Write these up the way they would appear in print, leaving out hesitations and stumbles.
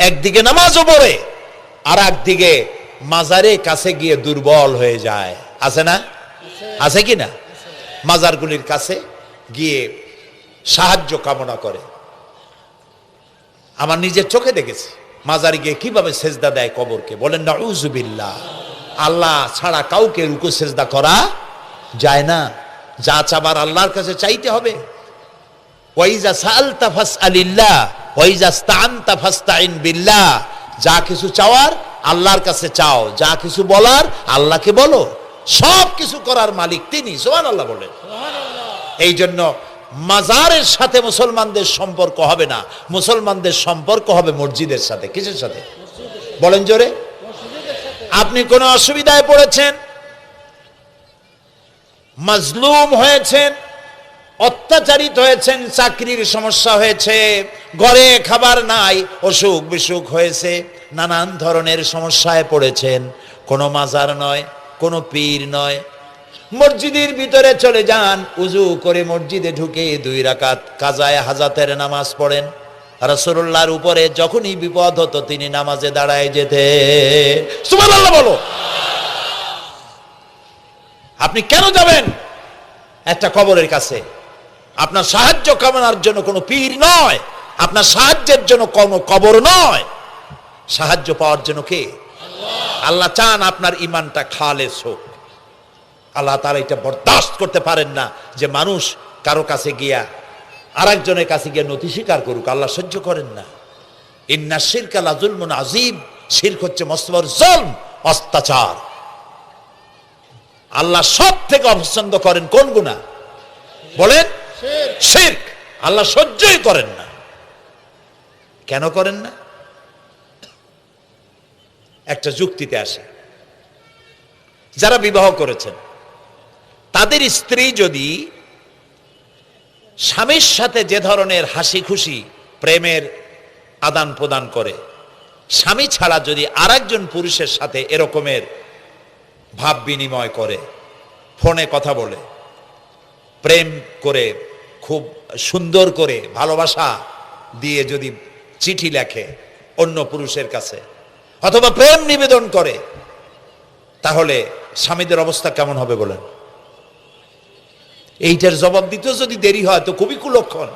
একদিকে নামাজও পড়ে আর একদিকে মাজারে কাছে গিয়ে দুর্বল হয়ে যায়। আছে না? আছে কি না? মাজারগুলির কাছে গিয়ে সাহায্য কামনা করে। আমার নিজের চোখে দেখেছি মাজারে গিয়ে কিভাবে সেজদা দেয় কবরকে। বলেন নাউযুবিল্লাহ। আল্লাহ ছাড়া কাউকে রুকু সেজদা করা যায় না। যা চাবার আল্লাহর কাছে চাইতে হবে। ওয়াইজা সাআলতা ফাসআলিল্লাহ ওয়াইজা ইসতাআনতা ফাসতাইন বিল্লাহ। যা কিছু চাওয়ার আল্লাহর কাছে চাও, যা কিছু বলার আল্লাহকে বলো। সব কিছু করার মালিক তিনি। সুবহানাল্লাহ বলেন। এই জন্য মাজারের সাথে মুসলমানদের সম্পর্ক হবে না, মুসলমানদের সম্পর্ক হবে মসজিদের সাথে। কিসের সাথে বলেন জোরে? আপনি কোন অসুবিধায় পড়েছেন, মাজলুম হয়েছেন, অত্যাচারিত হয়েছেন, চাকরির সমস্যা হয়েছে, ঘরে খাবার নাই, অসুখ বিসুখ হয়েছে, নানান ধরনের সমস্যায় পড়েছেন, কোনো মাজার নয়, কোনো পীর নয়, মসজিদের ভিতরে চলে যান, উজু করে মসজিদে ঢুকে 2 রাকাত কাজায়ে হাজাতের নামাজ পড়েন। রাসূলুল্লাহর উপরে যখনই বিপদ হতো তিনি নামাজে দাঁড়ায় যেতেন। সুবহানাল্লাহ বলো। আপনি কেন যাবেন একটা কবরের কাছে? আপনার সাহায্য কামনার জন্য কোনো পীর নয়, আপনার সাহায্যের জন্য কোনো কবর নয়। সাহায্য পাওয়ার জন্য কে? আল্লাহ চান আপনার ঈমানটা খালেস হোক। আল্লাহ তাআলা এটা বরদাস্ত করতে পারেন না যে মানুষ কারো কাছে গিয়া আরেকজনের কাছে গিয়ে নথি স্বীকার করুক। আল্লাহ সহ্য করেন না। ইন্না শিরকা লাযুলমুন আযীম। শিরক হচ্ছে মস্ত বড় জুলম, অত্যাচার। আল্লাহ সব থেকে অপছন্দ করেন কোন গুনাহ? বলেন শিরক। আল্লাহ সহ্যই করেন না। কেন করেন না? একটা যুক্তিতে আসে। যারা বিবাহ করেছেন তাদের স্ত্রী যদি স্বামীর সাথে যে ধরনের হাসি খুশি প্রেমের আদান প্রদান করে, স্বামী ছাড়া যদি আরেকজন পুরুষের সাথে এরকমের ভাব বিনিময় করে, ফোনে কথা বলে, প্রেম করে, খুব সুন্দর করে ভালোবাসা দিয়ে যদি চিঠি লেখে অন্য পুরুষের কাছে, অথবা প্রেম নিবেদন করে, তাহলে স্বামীদের অবস্থা কেমন হবে বলেন? এইটার জবাব দিতেও যদি দেরি হয় তো খুবই কুলক্ষণ।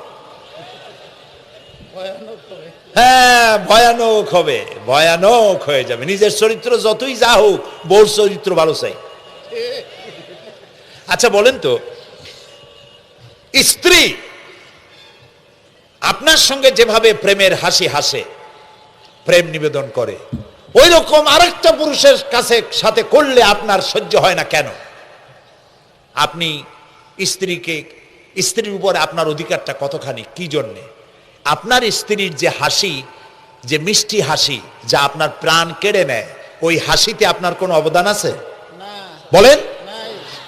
হ্যাঁ, ভয়ানক হবে, ভয়ানক হয়ে যাবে। নিজের চরিত্র যতই যা হোক, বউর চরিত্র ভালো চাই। আচ্ছা বলেন তো, স্ত্রী আপনার সঙ্গে যেভাবে প্রেমের হাসি হাসে, প্রেম নিবেদন করে, ওই রকম আরেকটা পুরুষের কাছে সাথে করলে আপনার সহ্য হয় না কেন? আপনি স্ত্রীর উপরে আপনার অধিকারটা কতখানি, কি জন্যে? আপনার স্ত্রীর যে হাসি, যে মিষ্টি হাসি, যা আপনার প্রাণ কেড়ে নেয়, ওই হাসিতে আপনার কোনো অবদান আছে? বলেন।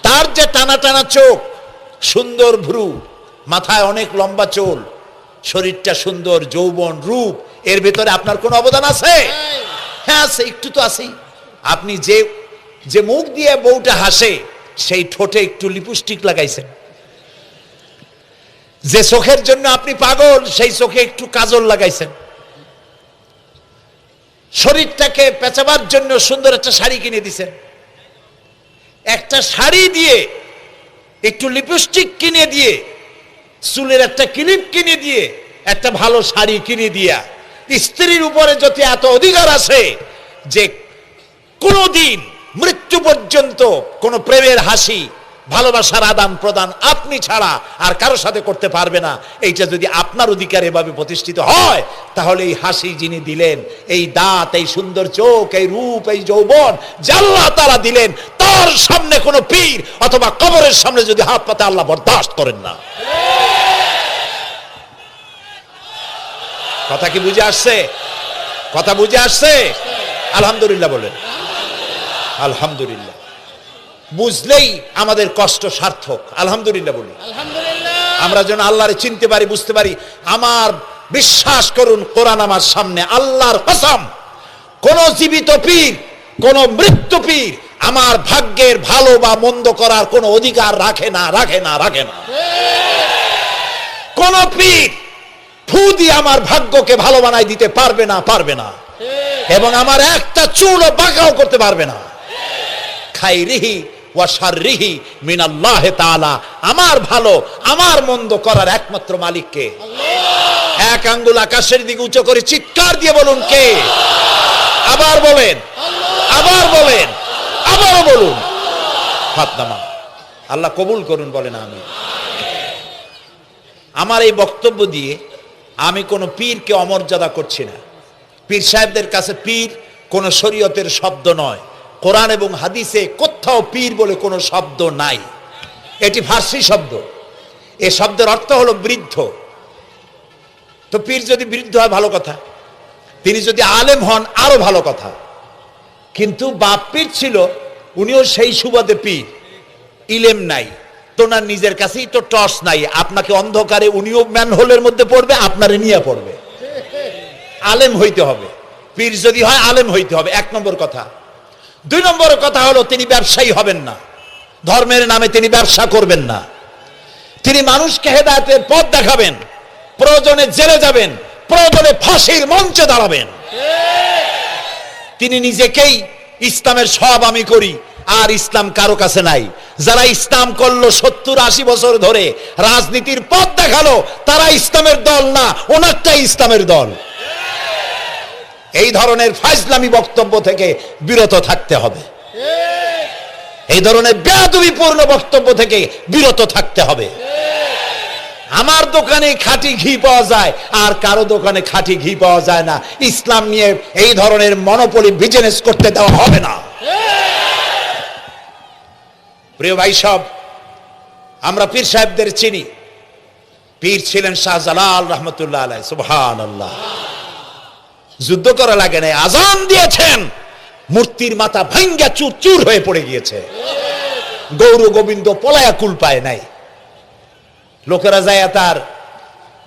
তার যে টানা টানা চোখ, সুন্দর ভ্রু, মাথায় অনেক লম্বা চুল, শরীরটা সুন্দর, যৌবন, রূপ, এর ভেতরে আপনার কোনো অবদান আছে? হ্যাঁ আছে, একটু তো আছেই। আপনি যে মুখ দিয়ে বউটা হাসে, সেই ঠোঁটে একটু লিপস্টিক লাগাইছেন। যে চোখের জন্য আপনি পাগল, সেই চোখে একটু কাজল লাগাইছেন। শরীরটাকে পেঁচাবার জন্য সুন্দর একটা শাড়ি কিনে দিছেন। একটা শাড়ি দিয়ে, একটু লিপস্টিক কিনে দিয়ে, চুলের একটা ক্লিপ কিনে দিয়ে, একটা ভালো শাড়ি কিনে দিয়া স্ত্রীর উপরে যদি এত অধিকার আছে যে কোনদিন মৃত্যু পর্যন্ত কোন প্রেমের হাসি, ভালোবাসার আদান প্রদান আপনি ছাড়া আর কারো সাথে করতে পারবে না, এইটা যদি আপনার অধিকার এভাবে প্রতিষ্ঠিত হয়, তাহলে এই হাসি যিনি দিলেন, এই দাঁত, এই সুন্দর চোখ, এই রূপ, এই যৌবন আল্লাহ তাআলা দিলেন, তার সামনে কোনো পীর অথবা কবরের সামনে যদি হাত পাতে আল্লাহ বরদাস্ত করেন না। কথা কি বুঝে আসছে? কথা বুঝে আসছে? আলহামদুলিল্লাহ বলেন। আলহামদুলিল্লাহ। বুঝলেই আমাদের কষ্ট সার্থক। আলহামদুলিল্লাহ বলি। আমরা যেন আল্লাহরে চিনতে পারি, বুঝতে পারি। আমার বিশ্বাস করুন, কোরআন আমার সামনে, আল্লাহর কসম, কোন জীবিত পীর, কোন মৃত্যু পীর আমার ভাগ্যের ভালো বা মন্দ করার কোন অধিকার রাখে না, রাখে না, রাখে না। কোন পীর ফু দিয়ে আমার ভাগ্যকে ভালো বানাই দিতে পারবে না, পারবে না, এবং আমার একটা চুলও বাঁকাও করতে পারবে না। খাইরিহি ওয়া শাররিহি মিনাল্লাহ তাআলা, আমার ভালো আমার মন্দ করার একমাত্র মালিক কে? আল্লাহ। এক আঙ্গুল আকাশের দিকে উঁচু করে চিৎকার দিয়ে বলুন কে? আবার বলেন, আবার বলেন, আবারও বলুন। হাত নামান। আল্লাহ কবুল করুন, বলেন আমিন। আমার এই বক্তব্য দিয়ে আমি কোনো পীরকে অমর্যাদা করছি না। পীর সাহেবদের কাছে পীর কোনো শরীয়তের শব্দ নয়। কোরআন এবং হাদিসে কোথাও পীর বলে কোনো শব্দ নাই। এটি ফার্সি শব্দ। এই শব্দের অর্থ হলো বৃদ্ধ। তো পীর যদি বৃদ্ধ হয় ভালো কথা, তিনি যদি আলেম হন আরো ভালো কথা। কিন্তু বাপ পীর ছিল, উনিও সেই সুবাদে পীর। ইলেম নাই তো, না নিজের কাছেই তো টর্চ নাই। আপনাকে অন্ধকারে উনিও ম্যানহোলের মধ্যে পড়বে, আপনারে নিয়ে পড়বে। আলেম হইতে হবে, পীর যদি হয় আলেম হইতে হবে, এক নম্বর কথা। দুই নম্বর কথা হলো তিনি ব্যবসায়ী হবেন না। ধর্মের নামে তিনি ব্যবসা করবেন না। তিনি মানুষকে হেদায়েতের পথ দেখাবেন, প্রয়োজনে জেলে যাবেন, প্রয়োজনে ফাঁসির মঞ্চে দাঁড়াবেন। তিনি নিজেকেই ইসলামের সব আমি করি, আর ইসলাম কারো কাছে নাই। যারা ইসলাম করলো 70-80 বছর ধরে, রাজনীতির পথ দেখালো, তারা ইসলামের দল না, ওনারটাই ইসলামের দল। এই ধরনের ফাজলামি বক্তব্য থেকে বিরত থাকতে হবে। এই ধরনের বেয়াদবিপূর্ণ বক্তব্য থেকে বিরত থাকতে হবে। আমার দোকানে খাঁটি ঘি পাওয়া যায়, আর কারো দোকানে খাঁটি ঘি পাওয়া যায় না। ইসলাম নিয়ে এই ধরনের মনোপলি বিজনেস করতে দেওয়া হবে না। প্রিয় ভাই সব, আমরা পীর সাহেবদের চিনি। পীর ছিলেন শাহজালাল রহমতুল্লাহ আলাইহি। সুবহানাল্লাহ। যুদ্ধ করা লাগে নাই, আজান দিয়েছেন, মূর্তির মাথা ভাঙ্গা চুর চুর হয়ে পড়ে গিয়েছে। গৌর গোবিন্দ পলায়া কুল পায় নাই। লোকেরা যায় তার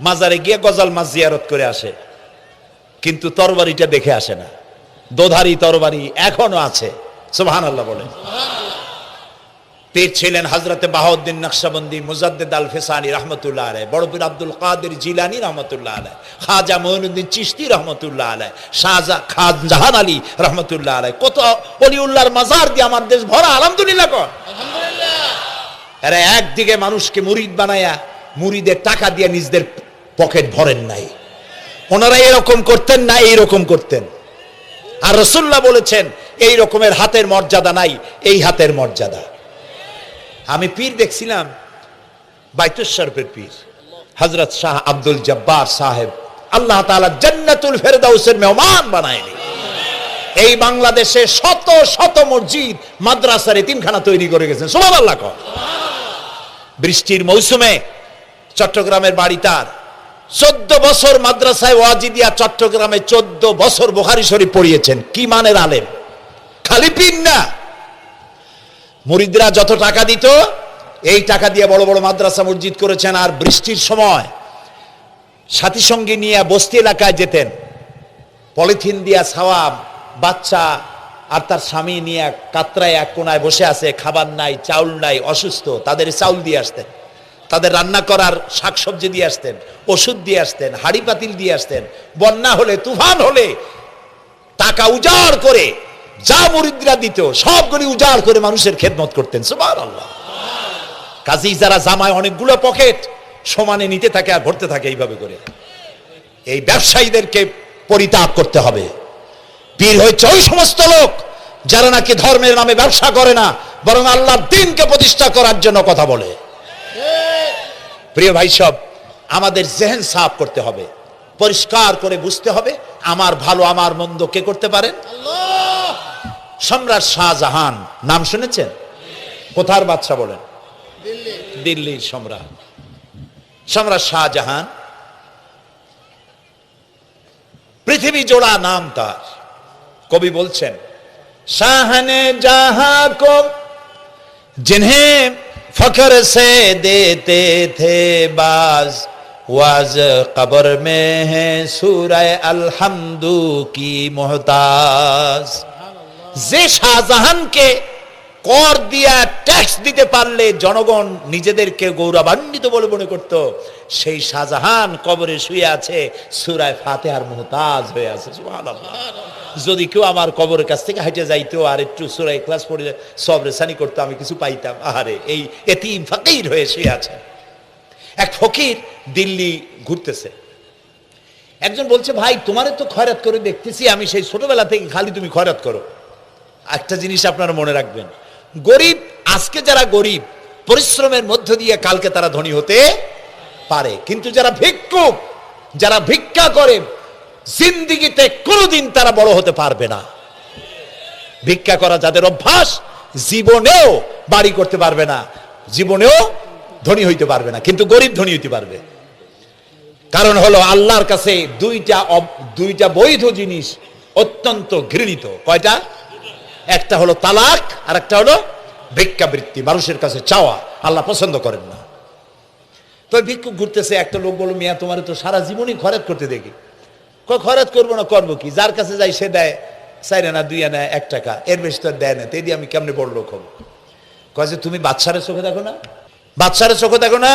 মাজারে গিয়ে গজাল মাছ জিয়ারত করে আসে, কিন্তু তরবারিটা দেখে আসে না। দোধারি তরবারি এখনো আছে। সুবহানাল্লাহ বলেন। পীর ছিলেন হযরতে বাহাউদ্দিন নকশবন্দি, মুজাদ্দিদ আল ফিসানি রহমতুল্লাহ আলাইহি, বড় পীর আব্দুল কাদের জিলানী রহমতুল্লাহ আলাইহি, খাজা মঈনুদ্দিন চিশতি রহমতুল্লাহ আলাইহি, শাহজাহান আলী রহমতুল্লাহ আলাইহি। কত ওলিউল্লাহর মাজার দিয়ে আমার দেশ ভরা। আলহামদুলিল্লাহ কর। আলহামদুলিল্লাহ। এরা একদিকে মানুষকে মুরিদ বানায়া মুরিদের টাকা দিয়ে নিজেদের পকেট ভরেন নাই। ওনারা এরকম করতেন না, এইরকম করতেন। আর রাসূলুল্লাহ বলেছেন এই রকমের হাতের মর্যাদা নাই, এই হাতের মর্যাদা। আমি পীর দেখছিলাম, বাইতুল শরীফের পীর হযরত শাহ আব্দুল জব্বার সাহেব, আল্লাহ তাআলা জান্নাতুল ফেরদাউসের মেহমান বানায়নি। এই বাংলাদেশে শত শত মসজিদ, মাদ্রাসার এতিমখানা তৈরি করে গেছেন। সুবহানাল্লাহ। বৃষ্টির মৌসুমে চট্টগ্রামের বাড়ি তার, 14 বছর মাদ্রাসায় ওয়াজিদিয়া চট্টগ্রামে 14 বছর বুখারী শরীফ পড়িয়েছেন। কি মানের আলেম! খালি পীর না, মুরিদরা যত টাকা দিত এই টাকা দিয়ে বড় বড় মাদ্রাসা মসজিদ করেছেন। আর বৃষ্টির সময় সাথী সঙ্গী নিয়ে বস্তি এলাকায় যেতেন, পলিথিন দিয়া ছাওয়া, বাচ্চা আর তার স্বামী নিয়ে কাতরায় এক কোনায় বসে আছে, খাবার নাই, চাউল নাই, অসুস্থ, তাদের চাউল দিয়ে আসতেন, তাদের রান্না করার শাকসবজি দিয়ে আসতেন, ওষুধ দিয়ে আসতেন, হাড়ি পাতিল দিয়ে আসতেন। বন্যা হলে, তুফান হলে টাকা উজাড় করে যা মুরিদরা দিত সবগুলি উজাড় করে মানুষের খেদমত করতেন। সুবহানাল্লাহ। কাজী যারা জামায় অনেকগুলো পকেট সমানে নিতে থাকে আর ভরতে থাকে এইভাবে করে, এই ব্যবসায়ীদেরকে পরিত্যাগ করতে হবে। পীর হচ্ছে ওই সমস্ত লোক যারা নাকি ধর্মের নামে ব্যবসা করে না, বরং আল্লাহর দ্বীনকে প্রতিষ্ঠা করার জন্য কথা বলে। প্রিয় ভাই সব, আমাদের জেহেন সাফ করতে হবে, পরিষ্কার করে বুঝতে হবে আমার ভালো আমার মন্দ কে করতে পারেন? আল্লাহ। সম্রাট শাহজাহান নাম শুনেছেন? কোথার বাদশা বলেন? দিল্লির সম্রাট। সম্রাট শাহজাহান, পৃথিবী জোড়া নাম তার। কবি বলছেন, শাহনে জাহাं को जिन्हें फख्र से देते थे बाज, वाज कब्र में है सूरह अलहम्दु की मोहताज। যে শাহজাহানকে কর দিয়া ট্যাক্স দিতে পারলে জনগণ নিজেদেরকে গৌরবান্বিত বলে মনে করত। সেই শাহজাহান কবরে শুয়ে আছে, সূরা ফাতিহার মুহতাজ হয়ে আছে। সুবহানাল্লাহ। যদি কেউ আমার কবরের কাছ থেকে হেঁটে যাইতো আর একটু সূরা ইখলাস পড়ে সবরেসানি করতো, আমি কিছু পাইতাম। আহারে, এই এতিম ফকির হয়ে শুয়ে আছে। এক ফকির দিল্লি ঘুরতেছে, একজন বলছে, ভাই তোমারে তো খয়রাত করে দেখতেছি আমি সেই ছোটবেলা থেকে, খালি তুমি খয়রাত করো। একটা জিনিস আপনারা মনে রাখবেন, গরিব, আজকে যারা গরিব পরিশ্রমের মধ্য দিয়ে কালকে তারা ধনী হতে পারে, কিন্তু যারা ভিক্ষুক, যারা ভিক্ষা করে, জিন্দেগিতে কোনোদিন তারা বড় হতে পারবে না। ভিক্ষা করা যাদের অভ্যাস, জীবনেও বাড়ি করতে পারবে না, জীবনেও ধনী হইতে পারবে না, কিন্তু গরিব ধনী হইতে পারবে। কারণ হলো আল্লাহর কাছে দুইটা বৈধ জিনিস অত্যন্ত ঘৃণিত। কয়টা? একটা হলো তালাক, আর একটা হলো ভিক্ষাবৃত্তি, মানুষের কাছে চাওয়া। আল্লাহ পছন্দ করেন না। তো ভিক্ষুক ঘুরতেছে, একটা লোক বলল, মিয়া তোমার তো সারা জীবনই খরচ করতে দেখি। খরচ করবো না, করবো কি? যার কাছে যাই সে দেয় 4 আনা 2 আনা 1 টাকা, এর বেশি তো দেয় না। তেই দিয়ে আমি কেমনে বড় লোক হবো? কয় যে তুমি বাদশারে চোখে দেখো না, বাদশারে চোখে দেখো না।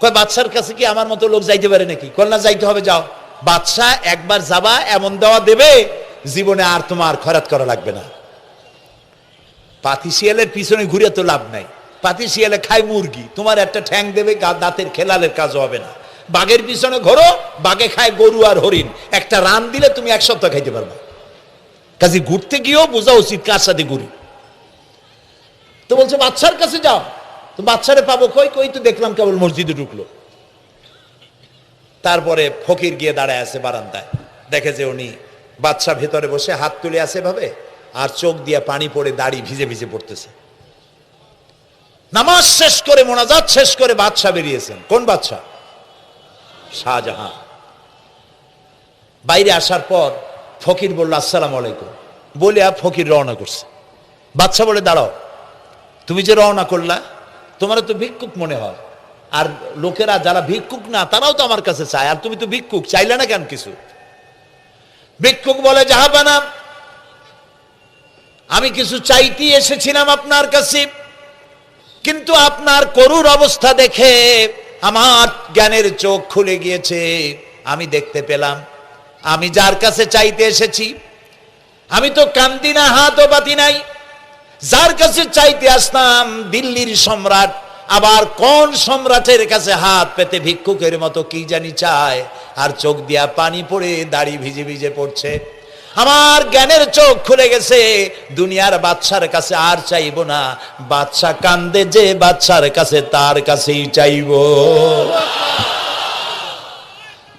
কয় বাদশার কাছে কি আমার মতো লোক যাইতে পারে নাকি? কল না, যাইতে হবে, যাও। বাদশা একবার যাবা, এমন দেওয়া দেবে জীবনে আর তোমার খরচ করা লাগবে না। পাতি শিয়ালের পিছনে ঘুরে তো লাভ নাই। পাতি শিয়ালে খায় মুরগি, তোমার একটা ঠ্যাং দেবে, দাঁতের খেলালের কাজ হবে না। বাঘের পিছনে ঘোরো, বাঘে খায় গরু আর হরিণ, একটা রান দিলে তুমি 1 সপ্তাহ খাইতে পারবা। কাজে ঘুরতে গিয়েও বোঝা উচিত কার সাথে ঘুরি। তো বলছে বাদশার কাছে যাও। তো বাদশারে পাবো কই? কই তো দেখলাম কেবল মসজিদে ঢুকলো। তারপরে ফকির গিয়ে দাঁড়ায় আছে বারান্দায়, দেখে যে উনি বাদশা ভেতরে বসে হাত তুলে আছে ভাবে, আর চোখ দিয়ে পানি পড়ে দাড়ি ভিজে ভিজে পড়তেছে। নামাজ শেষ করে, মোনাজাত শেষ করে বাদশা বেরিয়েছেন। কোন বাদশা? শাহজাহান। বাইরে আসার পর ফকির বলল, আসসালামু আলাইকুম বলে ফকির রওনা করছে। বাদশা বলে, দাঁড়াও, তুমি যে রওনা করলা, তোমার তো ভিক্ষুক মনে হয়, আর লোকেরা যারা ভিক্ষুক না তারাও তো আমার কাছে চায়, আর তুমি তো ভিক্ষুক, চাইলে না কেন কিছু? ভিক্ষুক বলে, জাহাবানা, আমি কিছু চাইতে এসেছিলাম আপনার কাছে, কিন্তু আপনার করুণ অবস্থা দেখে আমার জ্ঞানের চোখ খুলে গিয়েছে। আমি দেখতে পেলাম আমি যার কাছে চাইতে এসেছি, আমি তো কান্দি না, হাতও পাতি নাই। যার কাছে চাইতে আসতাম দিল্লির সম্রাট, আবার কোন সম্রাটের কাছে হাত পেতে ভিক্ষুকের মতো কি জানি চায়, আর চোখ দিয়া পানি পড়ে দাড়ি ভিজে ভিজে পড়ছে। আমার জ্ঞানের চোখ খুলে গেছে, দুনিয়ার বাদশার কাছে আর চাইবো না। বাদশা কান্দে যে বাদশার কাছে, তার কাছেই চাইবো।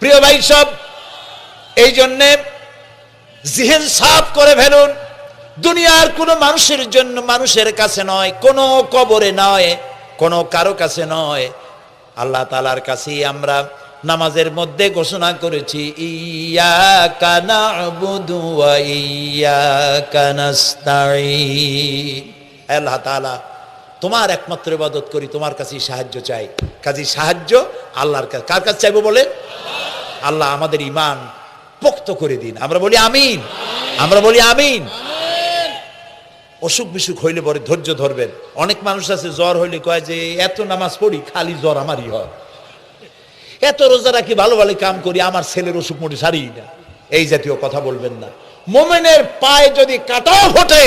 প্রিয় ভাই সব, এই জন্যে জিহ্ন সাফ করে ফেলুন। দুনিয়ার কোনো মানুষের জন্য, মানুষের কাছে নয়, কোনো কবরে নয়, কোনো কারো কাছে নয়, আল্লাহ তাআলার কাছেই আমরা নামাজের মধ্যে ঘোষণা করেছি, ইয়াকা না'বুদু ওয়া ইয়াকা নাস্তাঈন। আল্লাহ তাআলা, তোমার একমাত্র ইবাদত করি, তোমার কাছেই সাহায্য চাই। কাজী সাহায্য আল্লাহর কাছে। কার কাছে চাইবো বলেন? আল্লাহ আমাদের ঈমান পোক্ত করে দিন। আমরা বলি আমিন, আমরা বলি আমিন। অসুখ বিসুখ হইলে পরে ধৈর্য ধরবেন। অনেক মানুষ আছে জ্বর হইলে কয় যে এত নামাজ পড়ি খালি জ্বর আমারই হয়, এত রোজা রাখি, ভালো ভালো কাম করি, আমার ছেলের অসুখ মোটে সারি না। এই জাতীয় কথা বলবেন না। মুমিনের পায়ে যদি কাঁটাও ফোটে,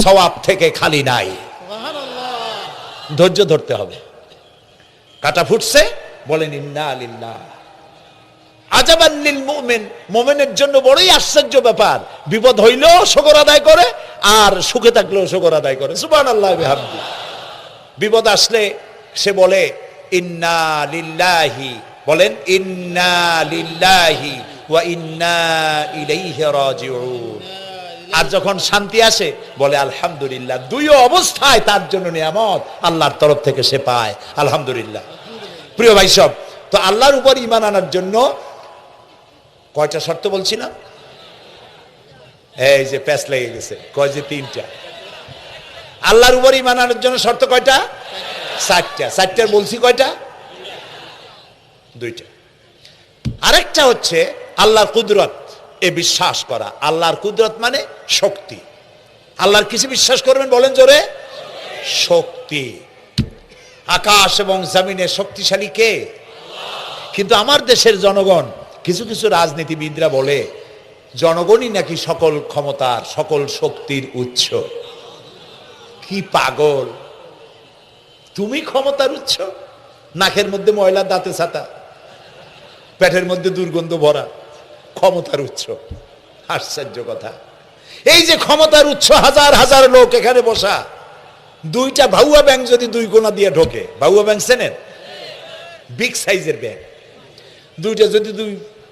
সওয়াব থেকে খালি নাই। ধৈর্য ধরতে হবে। কাঁটা ফুটছে, বলেন ইন্না লিল্লাহ। আজাবান লিল মুমিন, মুমিনের জন্য বড়ই আশ্চর্য ব্যাপার, বিপদ হইলেও শুকর আদায় করে, আর সুখে থাকলেও শুকর আদায় করে। সুবহানাল্লাহ বিহামদি। বিপদ আসলে সে বলে ইন্না লিল্লাহি, বলেন ইন্না লিল্লাহি ওয়া ইন্না ইলাইহি রাজিউন। আর যখন শান্তি আসে বলে আলহামদুলিল্লাহ। দুই অবস্থায় তার জন্য নিয়ামত আল্লাহর তরফ থেকে সে পায়, আলহামদুলিল্লাহ। প্রিয় ভাই সব, তো আল্লাহর উপর ঈমান আনার জন্য কয়টা শর্ত বলছিলাম? এই যে প্যাচ লেগে গেছে, কয় যে 3টা। আল্লাহর উপর ঈমান আনার জন্য শর্ত কয়টা? 4টা। 4টার বলছি কয়টা? 2টা। আরেকটা হচ্ছে আল্লাহর কুদরত, এ বিশ্বাস করা। আল্লাহর কুদরত মানে শক্তি। আল্লাহর কিছু বিশ্বাস করবেন, বলেন জোরে। শক্তি। আকাশ এবং জমিনে শক্তিশালী কে? কিন্তু আমার দেশের জনগণ, কিছু কিছু রাজনীতিবিদরা বলে জনগণই নাকি সকল ক্ষমতার, সকল শক্তির উৎস। কি পাগল! তুমি ক্ষমতার উৎস? নাকের মধ্যে ময়লা, দাঁতে ছাতা, পেটের মধ্যে দুর্গন্ধ ভরা, ক্ষমতার উৎস? আশ্চর্য কথা। এই যে ক্ষমতার উৎস, হাজার হাজার লোক এখানে বসা, দুইটা ভাউয়া ব্যাংক যদি দুই কোণা দিয়ে ঢোকে, ভাউয়া ব্যাংক চেনেন? বিগ সাইজের ব্যাংক, দুইটা যদি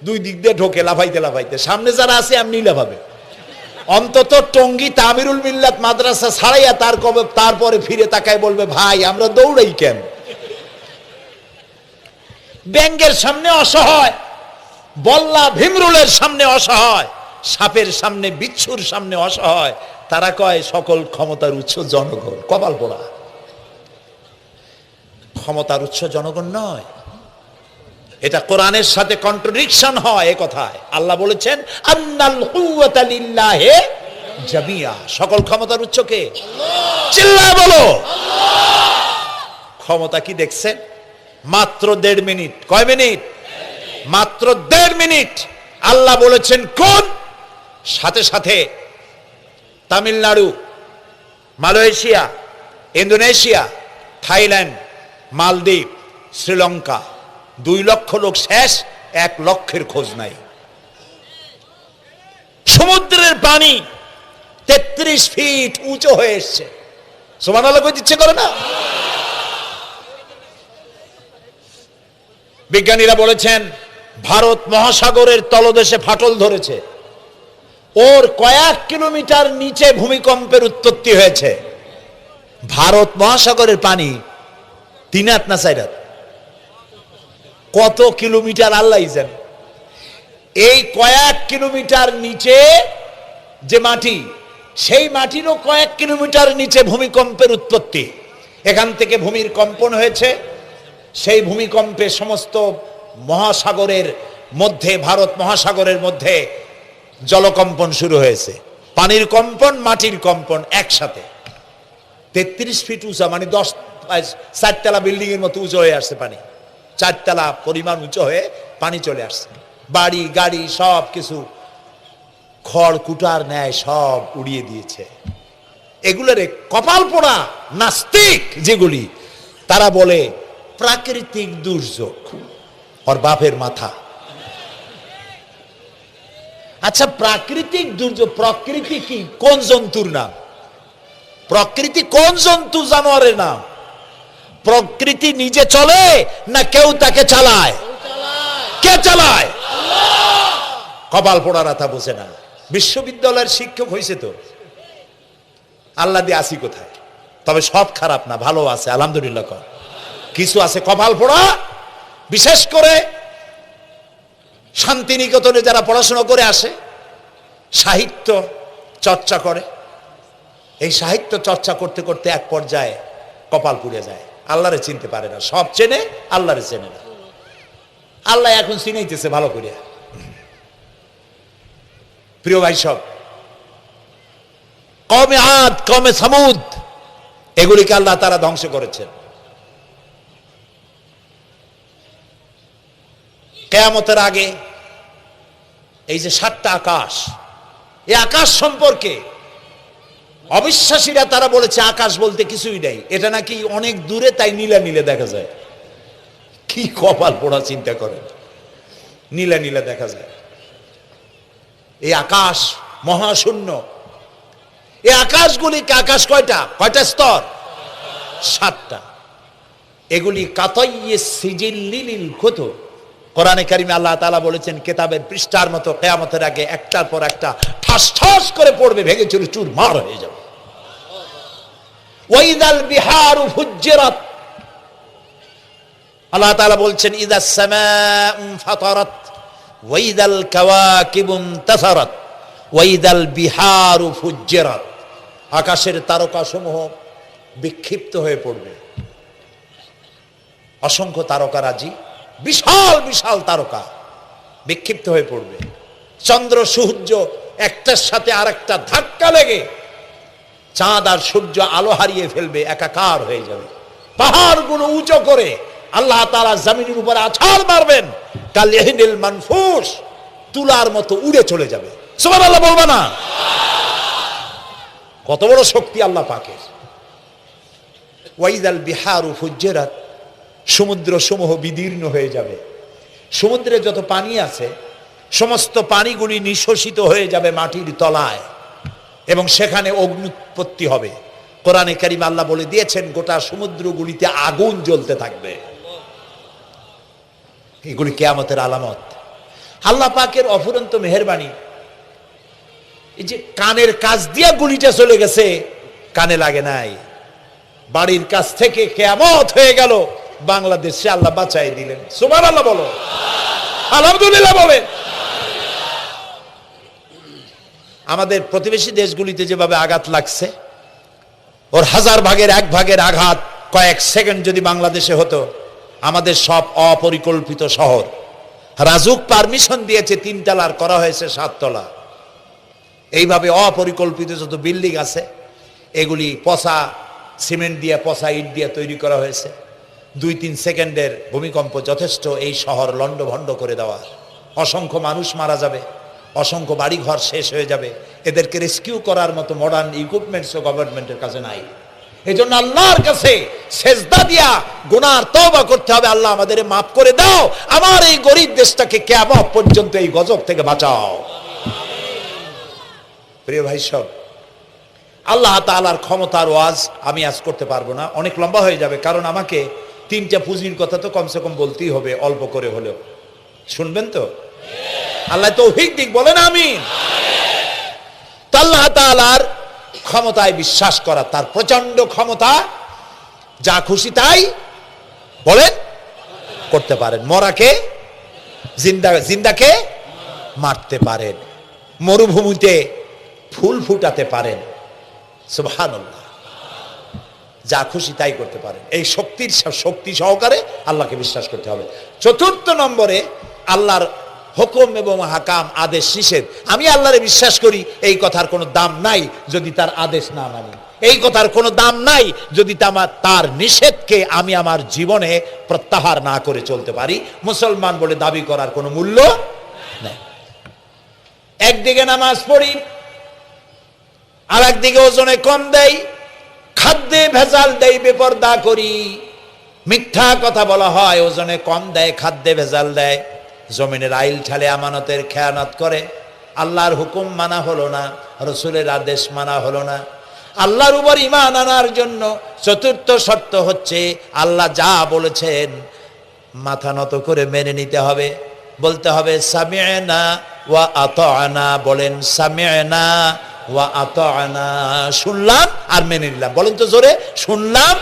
দুই দিক দিয়ে ঢোকে লাফাইতে লাফাইতে, সামনে যারা আছে এমনি লাফাবে। অন্তত টঙ্গী তামিরুল মিল্লাত মাদ্রাসা ছাড়াইয়া তারপরে ফিরে তাকায় বলবে, ভাই আমরা দৌড়াই কেন? ব্যাংকের সামনে অসহায়, বল্লা ভীমরুলের সামনে অসহায়, সাপের সামনে, বিচ্ছুর সামনে অসহায়, তারা কয় সকল ক্ষমতার উৎস জনগণ। কপাল পোড়া! ক্ষমতার উৎস জনগণ নয়। এটা কোরআনের সাথে কন্ট্রাডিকশন হয় এ কথায়। আল্লাহ বলেছেন আন্নাল কুওয়াতা লিল্লাহি জামিয়া, সকল ক্ষমতার উৎস কে? চিল্লায় বলো আল্লাহ। ক্ষমতা কি দেখছেন? মাত্র 1.5 মিনিট। কয় মিনিট? মাত্র 1.5 মিনিট। আল্লাহ বলেছেন কোন? সাথে সাথে তামিলনাড়ু, মালয়েশিয়া, ইন্দোনেশিয়া, থাইল্যান্ড, মালদ্বীপ, শ্রীলঙ্কা, 2 লক্ষ লোক শেষ, 1 লক্ষের খোঁজ নাই। সমুদ্রের পানি 33 ফিট উঁচু হয়ে এসছে। সুবহানাল্লাহ কইতে ইচ্ছে করে না? বিজ্ঞানীরা বলেছেন ভারত মহাসাগরের তলদেশে ফাটল ধরেছে, ওর কয়েক কিলোমিটার নিচে ভূমিকম্পের উৎপত্তি হয়েছে। ভারত মহাসাগরের পানি 3 হাত না 4 হাত? কত কিলোমিটার আল্লাহই জানে। এই কয়েক কিলোমিটার নিচে যে মাটি, সেই মাটিরও কয়েক কিলোমিটার নিচে ভূমিকম্পের উৎপত্তি। এখান থেকে ভূমির কম্পন হয়েছে, সেই ভূমিকম্পে সমস্ত মহাসাগরের মধ্যে, ভারত মহাসাগরের মধ্যে জলকম্পন শুরু হয়েছে। পানির কম্পন, মাটির কম্পন একসাথে। 33 ফিট উঁচা, মানে 4 তলা বিল্ডিং এর মতো উঁচু হয়ে আসছে পানি। 4 তলা পরিমাণ উঁচু হয়ে পানি চলে আসছে। বাড়ি গাড়ি সব কিছু খড় কুটার ন্যায় সব উড়িয়ে দিয়েছে। এগুলোরে কপাল পোড়া নাস্তিক যেগুলি, তারা বলে প্রাকৃতিক দুর্যোগ। ওর বাপের মাথা। আচ্ছা, প্রাকৃতিক দুর্যোগ, প্রকৃতি কি? কোন জন্তুর নাম? প্রকৃতি কোন জন্তু জানোয়ারের নাম? প্রকৃতি নিজে চলে না কেউ তাকে চালায়? কে চালায়? কপাল পোড়ারা তা বোঝে না। বিশ্ববিদ্যালয়ের শিক্ষক হয়েছে তো, আল্লাহ দিয়ে আসি কোথায়? তবে সব খারাপ না, ভালো আছে আলহামদুলিল্লাহ। কিছু আছে কপাল পোড়া। বিশেষ করে শান্তিনিকেতনে যারা পড়াশোনা করে আসে, সাহিত্য চর্চা করে, এই সাহিত্য চর্চা করতে করতে এক পর্যায়ে কপাল পুড়ে যায়। আল্লাহরে চিনতে পারে না। সব চেনে, আল্লাহরে চেনে না। আল্লাহ এখন চিনাইতেছে ভালো করিয়া। প্রিয় ভাই সব, কওমে আদ, কওমে সামুদ, এগুলিকে আল্লাহ তারা ধ্বংস করেছেন। কিয়ামতের আগে এই যে 7টা আকাশ, এই আকাশ সম্পর্কে অবিশ্বাসীরা তারা বলেছে আকাশ বলতে কিছুই নাই, এটা নাকি অনেক দূরে, তাই নীলা নীলে দেখা যায়। কি কপাল পোড়া চিন্তা করেন, নীলা নীলা দেখা যায়। এই আকাশ মহাশূন্য। এই আকাশগুলিকে, আকাশ কয়টা? কয়টা স্তর? 7টা। এগুলি কাতাইয়ে সিজিল্লিল কুতুব। কোরআনে কারিমে আল্লাহ তাআলা বলেছেন কিতাবের পৃষ্ঠার মতো কিয়ামতের আগে একটার পর একটা ঠাস ঠাস করে পড়বে, ভেঙে চুরে চুরমার হয়ে যাবে। ওয়াইদাল বিহারু ফুজ্জিরাত, আল্লাহ তাআলা বলছেন ইদাস সামাউ ফাতারাত ওয়াইদাল কাওয়াকিবু ইনতাসারাত ওয়াইদাল বিহারু ফুজ্জিরাত। আকাশের তারকাসমূহ বিক্ষিপ্ত হয়ে পড়বে। অসংখ্য তারকারাজি, বিশাল বিশাল তারকা বিক্ষিপ্ত হয়ে পড়বে। চন্দ্র সূর্য একটার সাথে আরেকটা ধাক্কা লেগে চাঁদ আর সূর্য আলো হারিয়ে ফেলবে, একাকার হয়ে যাবে। পাহাড়গুলো উঁচু করে আল্লাহ তাআলা জমিনের উপরে আছাড় মারবেন, কালিহিনিল মানফুস, তুলার মতো উড়ে চলে যাবে। সুবহানাল্লাহ বলবা না? কত বড় শক্তি আল্লাহ পাকের। ওয়াইদাল বিহারু ফুজ্জিরাত, সমুদ্র সমূহ বিদীর্ণ হয়ে যাবে। সমুদ্রে যত পানি আছে সমস্ত পানিগুলি নিঃশোষিত হয়ে যাবে মাটির তলায়, এবং সেখানে অগ্নুৎপত্তি হবে। কোরআনে কারীম আল্লাহ বলে দিয়েছেন গোটা সমুদ্রগুলিতে আগুন জ্বলতে থাকবে। এগুলি কিয়ামতের আলামত। আল্লাহ পাকের অফুরন্ত মেহেরবানি। এই যে কানের কাছ দিয়া গুলিটা চলে গেছে, কানে লাগে নাই, বাড়ির কাছ থেকে কিয়ামত হয়ে গেল, বাংলাদেশে আল্লাহ বাঁচাই দিলেন। সুবহানাল্লাহ বলো, আলহামদুলিল্লাহ বলে। আমাদের প্রতিবেশী দেশগুলিতে যেভাবে আঘাত লাগছে, ওর 1000 ভাগের 1 ভাগের আঘাত কয়েক সেকেন্ড যদি বাংলাদেশে হতো, আমাদের সব অপরিকল্পিত শহর, রাজুক পারমিশন দিয়েছে 3 তলার, করা হয়েছে 7 তলা। এইভাবে অপরিকল্পিত যত বিল্ডিং আছে এগুলি পচা সিমেন্ট দিয়ে, পচা ইট দিয়ে তৈরি করা হয়েছে। 2-3 সেকেন্ডের ভূমিকম্প যথেষ্ট এই শহর লণ্ডভণ্ড করে দেওয়ার। অসংখ্য মানুষ মারা যাবে, অসংখ্য বাড়িঘর শেষ হয়ে যাবে। এদেরকে রেস্কিউ করার মতো মডার্ন ইকুইপমেন্টসও গভর্নমেন্টের কাছে নাই। এই জন্য আল্লাহর কাছে সেজদা দিয়া গুনার তওবা করতে হবে, আল্লাহ আমাদের মাফ করে দাও, আমার এই গরিব দেশটাকে কিয়ামত পর্যন্ত এই গজব থেকে বাঁচাও। প্রিয় ভাই সব, আল্লাহ তাআলার ক্ষমতার ওয়াজ আমি আজ করতে পারবো না, অনেক লম্বা হয়ে যাবে। কারণ আমাকে 3টা পুঁজির কথা তো কমসে কম বলতেই হবে, অল্প করে হলেও। শুনবেন তো? আল্লাহ তৌফিক দিক, বলেন আমিন। তো আল্লাহ তাআলার ক্ষমতায় বিশ্বাস করা, তার প্রচন্ড ক্ষমতা, যা খুশি তাই বলেন করতে পারেন। মরাকে জিন্দাকে মারতে পারেন, মরুভূমিতে ফুল ফুটাতে পারেন। সুবহানাল্লাহ, যা খুশি তাই করতে পারেন। এই শক্তি সহকারে আল্লাহকে বিশ্বাস করতে হবে। 4র্থ নম্বরে আল্লাহর হুকুম এবং হাকাম, আদেশ নিষেধ। আমি আল্লাহরে বিশ্বাস করি, এই কথার কোনো দাম নাই যদি তার আদেশ না মানি। এই কথার কোনো দাম নাই যদি তার নিষেধকে আমি আমার জীবনে প্রত্যাহার না করে চলতে পারি। মুসলমান বলে দাবি করার কোনো মূল্য নেই। একদিকে নামাজ পড়ি, আর একদিকে ওজনে কম দেই, খাদ্যে ভেজাল দেই, বেপরদা করি, মিথ্যা কথা বলা হয়, ওজনে কম দেয়, খাদ্যে ভেজাল দেয়, জমিনের আইল ঠালে আমানতের খেয়ানত করে। আল্লাহর হুকুম মানা হলো না, রসুলের আদেশ মানা হলো না। আল্লাহর উপর ঈমান আনার জন্য 4র্থ শর্ত হচ্ছে আল্লাহ যা বলেছেন মাথা নত করে মেনে নিতে হবে, বলতে হবে সামি'না ওয়া আতা'না। বলেন সামি'না ওয়া আতা'না, শুনলাম আর মেনে নিলাম। বলেন তো জোরে, শুনলাম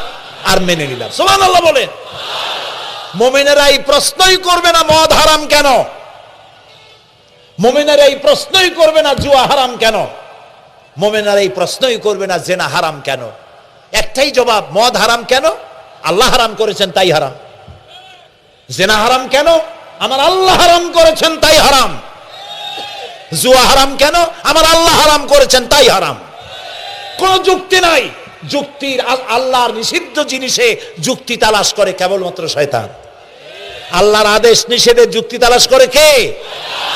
আর মেনে নিলাম। সুবহানাল্লাহ বলেন। মুমিনেরা এই প্রশ্নই করবে না মদ হারাম কেন, মুমিনেরা এই প্রশ্নই করবে না জুয়া হারাম কেন, মুমিনেরা এই প্রশ্নই করবে না জেনা হারাম কেন। একটাই জবাব, মদ হারাম কেন? আল্লাহ হারাম করেছেন তাই হারাম। জেনা হারাম কেন? আমার আল্লাহ হারাম করেছেন তাই হারাম। জুয়া হারাম কেন? আমার আল্লাহ হারাম করেছেন তাই হারাম। কোনো যুক্তি নাই। যুক্তির, আল্লাহর নিষিদ্ধ জিনিসে যুক্তি তালাশ করে কেবলমাত্র শয়তান। আল্লাহর আদেশ নিষেধে যুক্তি তালাশ করে কে?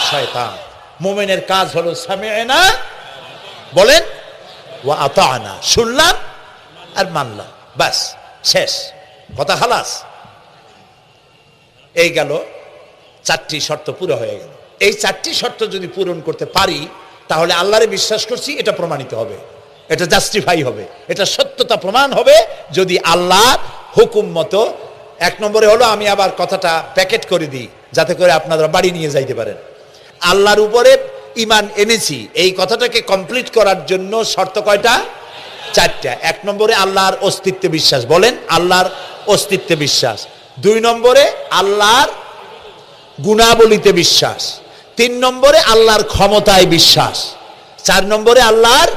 শয়তান। মুমিনের কাজ হলো সামি'না, বলেন, ওয়া আতা'না, শুনলাম আর মানলাম, বাস, শেষ কথা, খালাস। এই গেল 4টি শর্ত পুরো হয়ে গেল। এই 4টি শর্ত যদি পূরণ করতে পারি তাহলে আল্লাহরে বিশ্বাস করছি এটা প্রমাণিত হবে, এটা জাস্টিফাই হবে, এটা সত্যতা প্রমাণ হবে যদি আল্লাহর হুকুম মতো। 1 নম্বরে হলো, আমি আবার কথাটা প্যাকেট করে দিই যাতে করে আপনারা বাড়ি নিয়ে যাইতে পারেন। আল্লাহর উপরে ঈমান এনেছি, এই কথাটাকে কমপ্লিট করার জন্য শর্ত কয়টা? 4টা। 1 নম্বরে আল্লাহর অস্তিত্বে বিশ্বাস, বলেন আল্লাহর অস্তিত্বে বিশ্বাস। 2 নম্বরে আল্লাহর গুণাবলীতে বিশ্বাস। 3 নম্বরে আল্লাহর ক্ষমতায় বিশ্বাস। 4 নম্বরে আল্লাহর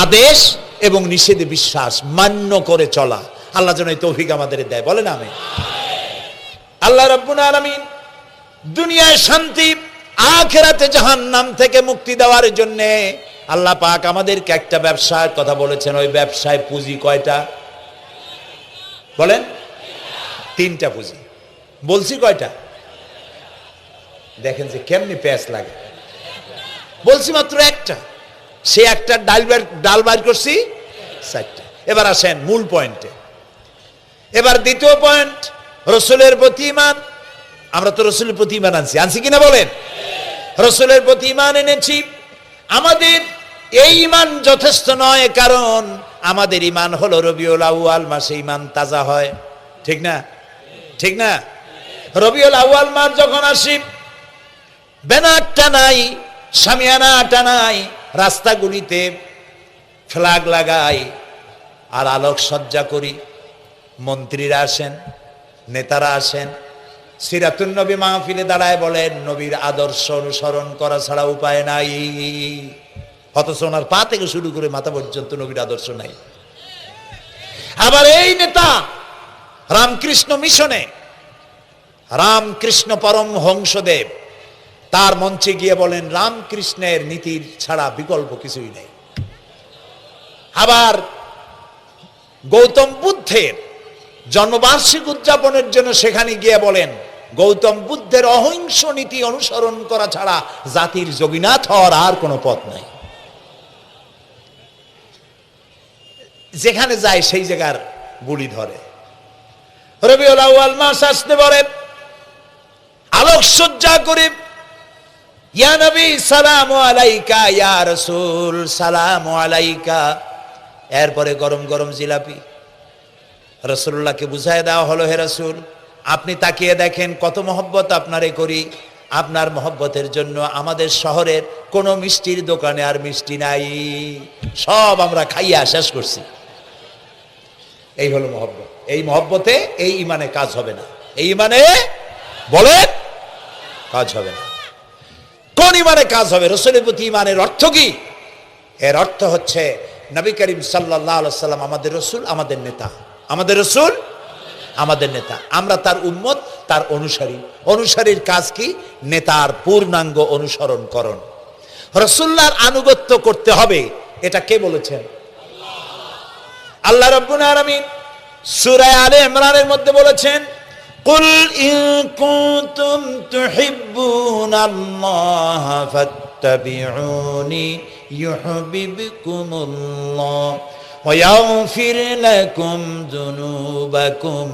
আদেশ এবং নিষেধে বিশ্বাস, মান্য করে চলা। আল্লাহ যেন এই তৌফিক আমাদের দেয়, বলেন আমিন। আল্লাহ রাব্বুল আলামিন দুনিয়ায় শান্তি, আখিরাতে জাহান্নাম থেকে মুক্তি দেওয়ার জন্য আল্লাহ পাক আমাদেরকে একটা ব্যবসার কথা বলেছেন, ওই ব্যবসায় পুঁজি কয়টা বলেন? 3টা পুঁজি। বলছি কয়টা? দেখেন যে কেমনি প্যাঁচ লাগে। বলছি মাত্র একটা, সে একটা ডাল বার করছি 4টা। এবার আসেন মূল পয়েন্টে। এবার দ্বিতীয় পয়েন্ট, রসুলের প্রতি ঈমান। আমরা তো রসুলের প্রতি ঈমান আনছি কিনা বলেন? রসুলের প্রতি ঈমান এনেছি। আমাদের এই ঈমান যথেষ্ট নয়, কারণ আমাদের ঈমান হলো রবিউল আউয়াল মাসে ঈমান তাজা হয়, ঠিক না? ঠিক না? রবিউল আউয়াল মাস যখন আসি, ব্যানার টানাই, শামিয়ানা টানাই, রাস্তাগুলিতে ফ্ল্যাগ লাগাই আর আলোকসজ্জা করি। মন্ত্রীরা আসেন, নেতারা আসেন, সিরাতুন নবী মাহফিলে দাঁড়ায় বলেন নবীর আদর্শ অনুসরণ করা ছাড়া উপায় নাই। অথচ ওনার পা থেকে শুরু করে মাথা পর্যন্ত নবীর আদর্শ নাই। আবার এই নেতা রামকৃষ্ণ মিশনে, রামকৃষ্ণ পরমহংসদেব তার মঞ্চে গিয়ে বলেন রামকৃষ্ণের নীতির ছাড়া বিকল্প কিছুই নেই। আবার গৌতম বুদ্ধের জন্মবার্ষিকী উদযাপনের জন্য সেখানে গিয়ে বলেন গৌতম বুদ্ধের অহিংস নীতি অনুসরণ করা ছাড়া জাতির যোগীনাথ হওয়ার আর কোনো পথ নাই। যেখানে যায় সেই জায়গার গুলি ধরে। রবিউল আউয়াল মাস আসতে পারে, আলোকসজ্জা করে ইয়া নবী সালামু আলাইকা, ইয়া রাসূল সালামু আলাইকা। এরপরে গরম গরম জিলাপি রাসূলুল্লাহকে বুঝায় দেওয়া হলো, হে রাসূল আপনি তাকিয়ে দেখেন কত মহব্বত আপনারে করি, আপনার মহব্বতের জন্য আমাদের শহরের কোনো মিষ্টির দোকানে আর মিষ্টি নাই, সব আমরা খাইয়া শেষ করছি। এই হলো মহব্বত। এই মহব্বতে এই ঈমানে কাজ হবে না। এই ঈমানে বলেন কাজ হবে না। কোন ঈমানে কাজ হবে? রাসূলের প্রতি ঈমানের অর্থ কি? এর অর্থ হচ্ছে নবী করিম সাল্লাল্লাহু আলাইহি ওয়াসাল্লাম আমাদের রাসূল, আমাদের নেতা। আমাদের রাসূল আমাদের নেতা, আমরা তার উম্মত, তার অনুসারী। অনুসারীর কাজ কি? নেতার পূর্ণাঙ্গ অনুসরণ করণ। রাসূলুল্লাহর আনুগত্য করতে হবে, এটা কে বলেছেন? আল্লাহ রাব্বুল আলামিন সূরা আলে ইমরানের মধ্যে বলেছেন কুল ইন কুনতুম তুহিব্বুনাল্লাহ ফাত্তাবিউনি ইউহিব্বুকুমুল্লাহ ওয়া ইয়াগফির লাকুম যুনুবাকুম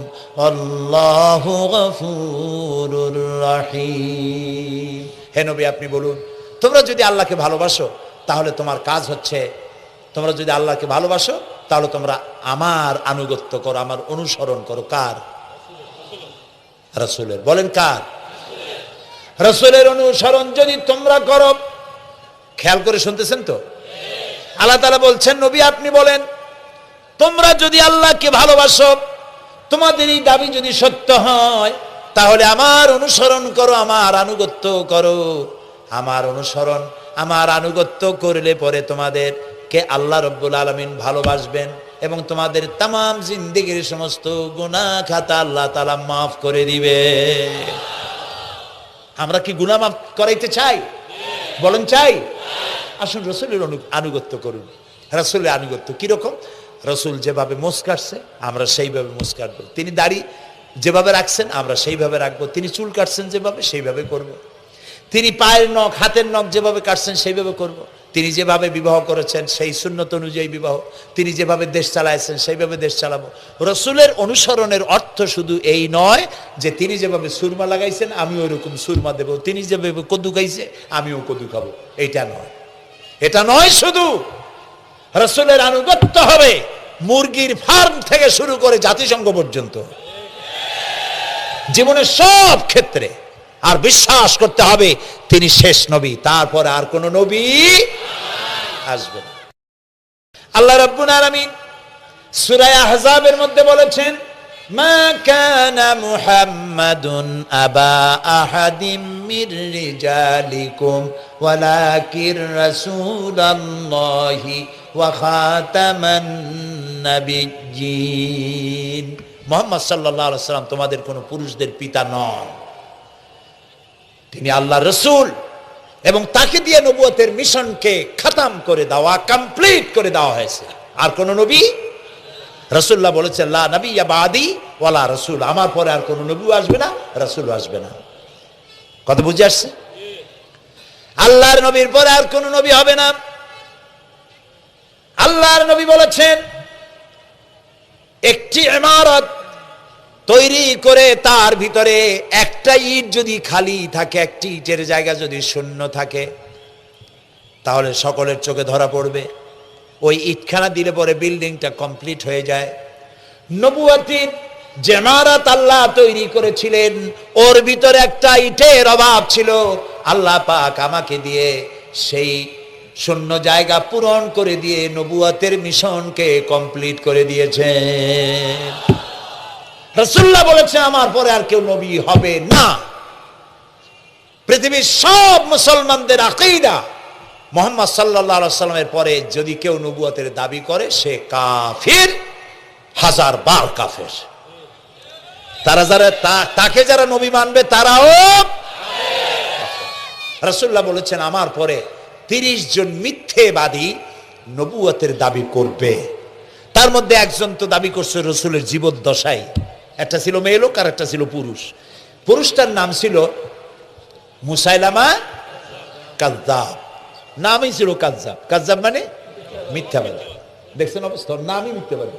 আল্লাহু গফুরুর রহিম। হে নবী আপনি বলুন, তোমরা যদি আল্লাহকে ভালোবাসো তাহলে তোমার কাজ হচ্ছে, তোমরা যদি আল্লাহকে ভালোবাসো তাহলে তোমরা আমার আনুগত্য করো, আমার অনুসরণ করো। কার? রাসূলের। বলেন কার? রাসূলের অনুসরণ যদি তোমরা করো, খেয়াল করে শুনতেছেন তো? আল্লাহ তাআলা বলছেন নবী আপনি বলেন তোমরা যদি আল্লাহকে ভালোবাসো, তোমাদের এই দাবি যদি সত্য হয়, তাহলে আমার অনুসরণ করো, আমার আনুগত্য করো। আমার অনুসরণ, আমার আনুগত্য করলে পরে তোমাদের কে আল্লাহ রব্বুল আলামিন ভালোবাসবেন এবং তোমাদের তামাম জিন্দেগির সমস্ত গুনাহ খাতা আল্লাহ তাআলা মাফ করে দিবে। আমরা কি গুনাহ মাফ করাইতে চাই? বলেন চাই? আসুন রাসূলের আনুগত্য করুন। রাসূলের আনুগত্য কিরকম? রাসূল যেভাবে মোস কাটছে আমরা সেইভাবে মোস কাটবো। তিনি দাড়ি যেভাবে রাখছেন আমরা সেইভাবে রাখবো। তিনি চুল কাটছেন যেভাবে সেইভাবে করব। তিনি পায়ের নখ, হাতের নখ যেভাবে কাটছেন সেইভাবে করব। তিনি যেভাবে বিবাহ করেছেন সেই সুন্নত অনুযায়ী বিবাহ, তিনি যেভাবে দেশ চালাইছেন সেইভাবে দেশ চালাবো। রাসূলের অনুসরণের অর্থ শুধু এই নয় যে তিনি যেভাবে সুরমা লাগাইছেন আমি ওইরকম সুরমা দেব, তিনি যেভাবে কদু খাইছে আমিও কদু খাবো, এইটা নয়। এটা নয়, শুধু রাসূলের আনুগত্য হবে মুরগির ফার্ম থেকে শুরু করে জাতিসংঘ পর্যন্ত, জীবনের সব ক্ষেত্রে। আর বিশ্বাস করতে হবে তিনি শেষ নবী, তারপর আর কোন নবী আসবে না। আল্লাহ রাব্বুল আলামিন সূরা আহজাবের মধ্যে বলেছেন মা কানা মুহাম্মাদুন আবা আহাদিম মির রিজালিকুম ওয়ালাকির রাসূলুল্লাহি ওয়া খাতামান নাবিয়্যিন। মুহাম্মদ সাল্লাল্লাহু আলাইহি ওয়াসাল্লাম তোমাদের কোন পুরুষদের পিতা নন, তিনি আল্লাহর রাসূল এবং তাকে দিয়ে নবুয়তের মিশনকে খতম করে দেওয়া, কমপ্লিট করে দেওয়া হয়েছে। আর কোন নবী, রাসূলুল্লাহ বলেছেন লা নবিয়্যা বাদি ওয়ালা রাসূল, আমার পরে আর কোন নবীও আসবে না, রাসূলও আসবে না। কথা বুঝে আসছে? আল্লাহর নবীর পরে আর কোন নবী হবে না। আল্লাহর নবী বলেছেন একটি ইমারত তৈরি করে তার ভিতরে একটা ইট যদি খালি থাকে, একটি ইটের জায়গা যদি শূন্য থাকে, তাহলে সকলের চোখে ধরা পড়বে। ওই ইটখানা দিলে পরে বিল্ডিংটা কমপ্লিট হয়ে যায়। নবুয়তির যে ইমারত আল্লাহ তৈরি করেছিলেন, ওর ভিতরে একটা ইটের অভাব ছিল। আল্লাহ পাক আমাকে দিয়ে সেই শূন্য জায়গা পূরণ করে দিয়ে নবুয়তের মিশনকে কমপ্লিট করে দিয়েছেন। রাসূলুল্লাহ বলেছেন আমার পরে আর কেউ নবী হবে না। পৃথিবীর সব মুসলমানদের আকীদা, মুহাম্মদ সাল্লাল্লাহু আলাইহি ওয়াসাল্লামের পরে যদি কেউ নবুয়তের দাবি করে সে কাফির, হাজার বার কাফের। তারা যারা তাকে যারা নবী মানবে তারাও। রাসূলুল্লাহ বলেছেন আমার পরে 30 জন মিথ্যেবাদী নবুয়তের দাবি করবে। তার মধ্যে একজন তো দাবি করছে রাসূলের জীবদ্দশায়, একটা ছিল মেয়ে লোক আর একটা ছিল পুরুষ। পুরুষটার নাম ছিল মুসাইলামা কাযযাব, নামই ছিল কাযযাব। কাযযাব মানে মিথ্যাবাদী। দেখছেন অবস্থা, নামই মিথ্যাবাদী।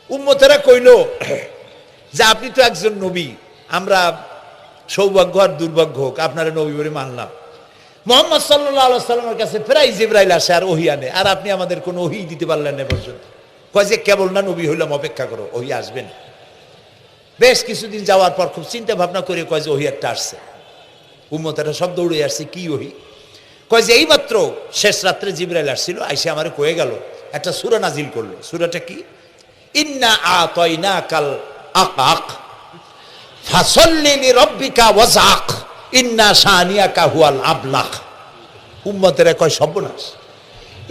উম্মতেরা কইল যে আপনি তো একজন নবী, আমরা সৌভাগ্য আর দুর্ভাগ্য হোক আপনারা নবী বলে মানলাম। মুহাম্মদ সাল্লাল্লাহু আলাইহি ওয়াসাল্লামের কাছে প্রায় জিবরাইল আসে আর ওহী আনে, আর আপনি আমাদের কোনো ওহী দিতে পারলেন না পর্যন্ত। কয় যে কেবল না নবী হইলাম, অপেক্ষা করো, ওহী আসবে না। বেশ কিছুদিন যাওয়ার পর খুব চিন্তা ভাবনা করে কয় যে ওহী একটা আসছে। উম্মতেরা সব দৌড়ে আসছে, কি ওহী? কয় যে এইমাত্র শেষ রাত্রে জিবরাইল আসছিল, আইসে আমারে কয়ে গেল একটা সূরা নাজিল করলো। সূরাটা কি? ইন্না আতাইনাকাল আকাক ফাসাল্লি লিরাব্বিকা ওয়াজআক ইন্না শানিয়াকা হুয়াল আবলাক। উম্মতেরা কয় সর্বনাশ,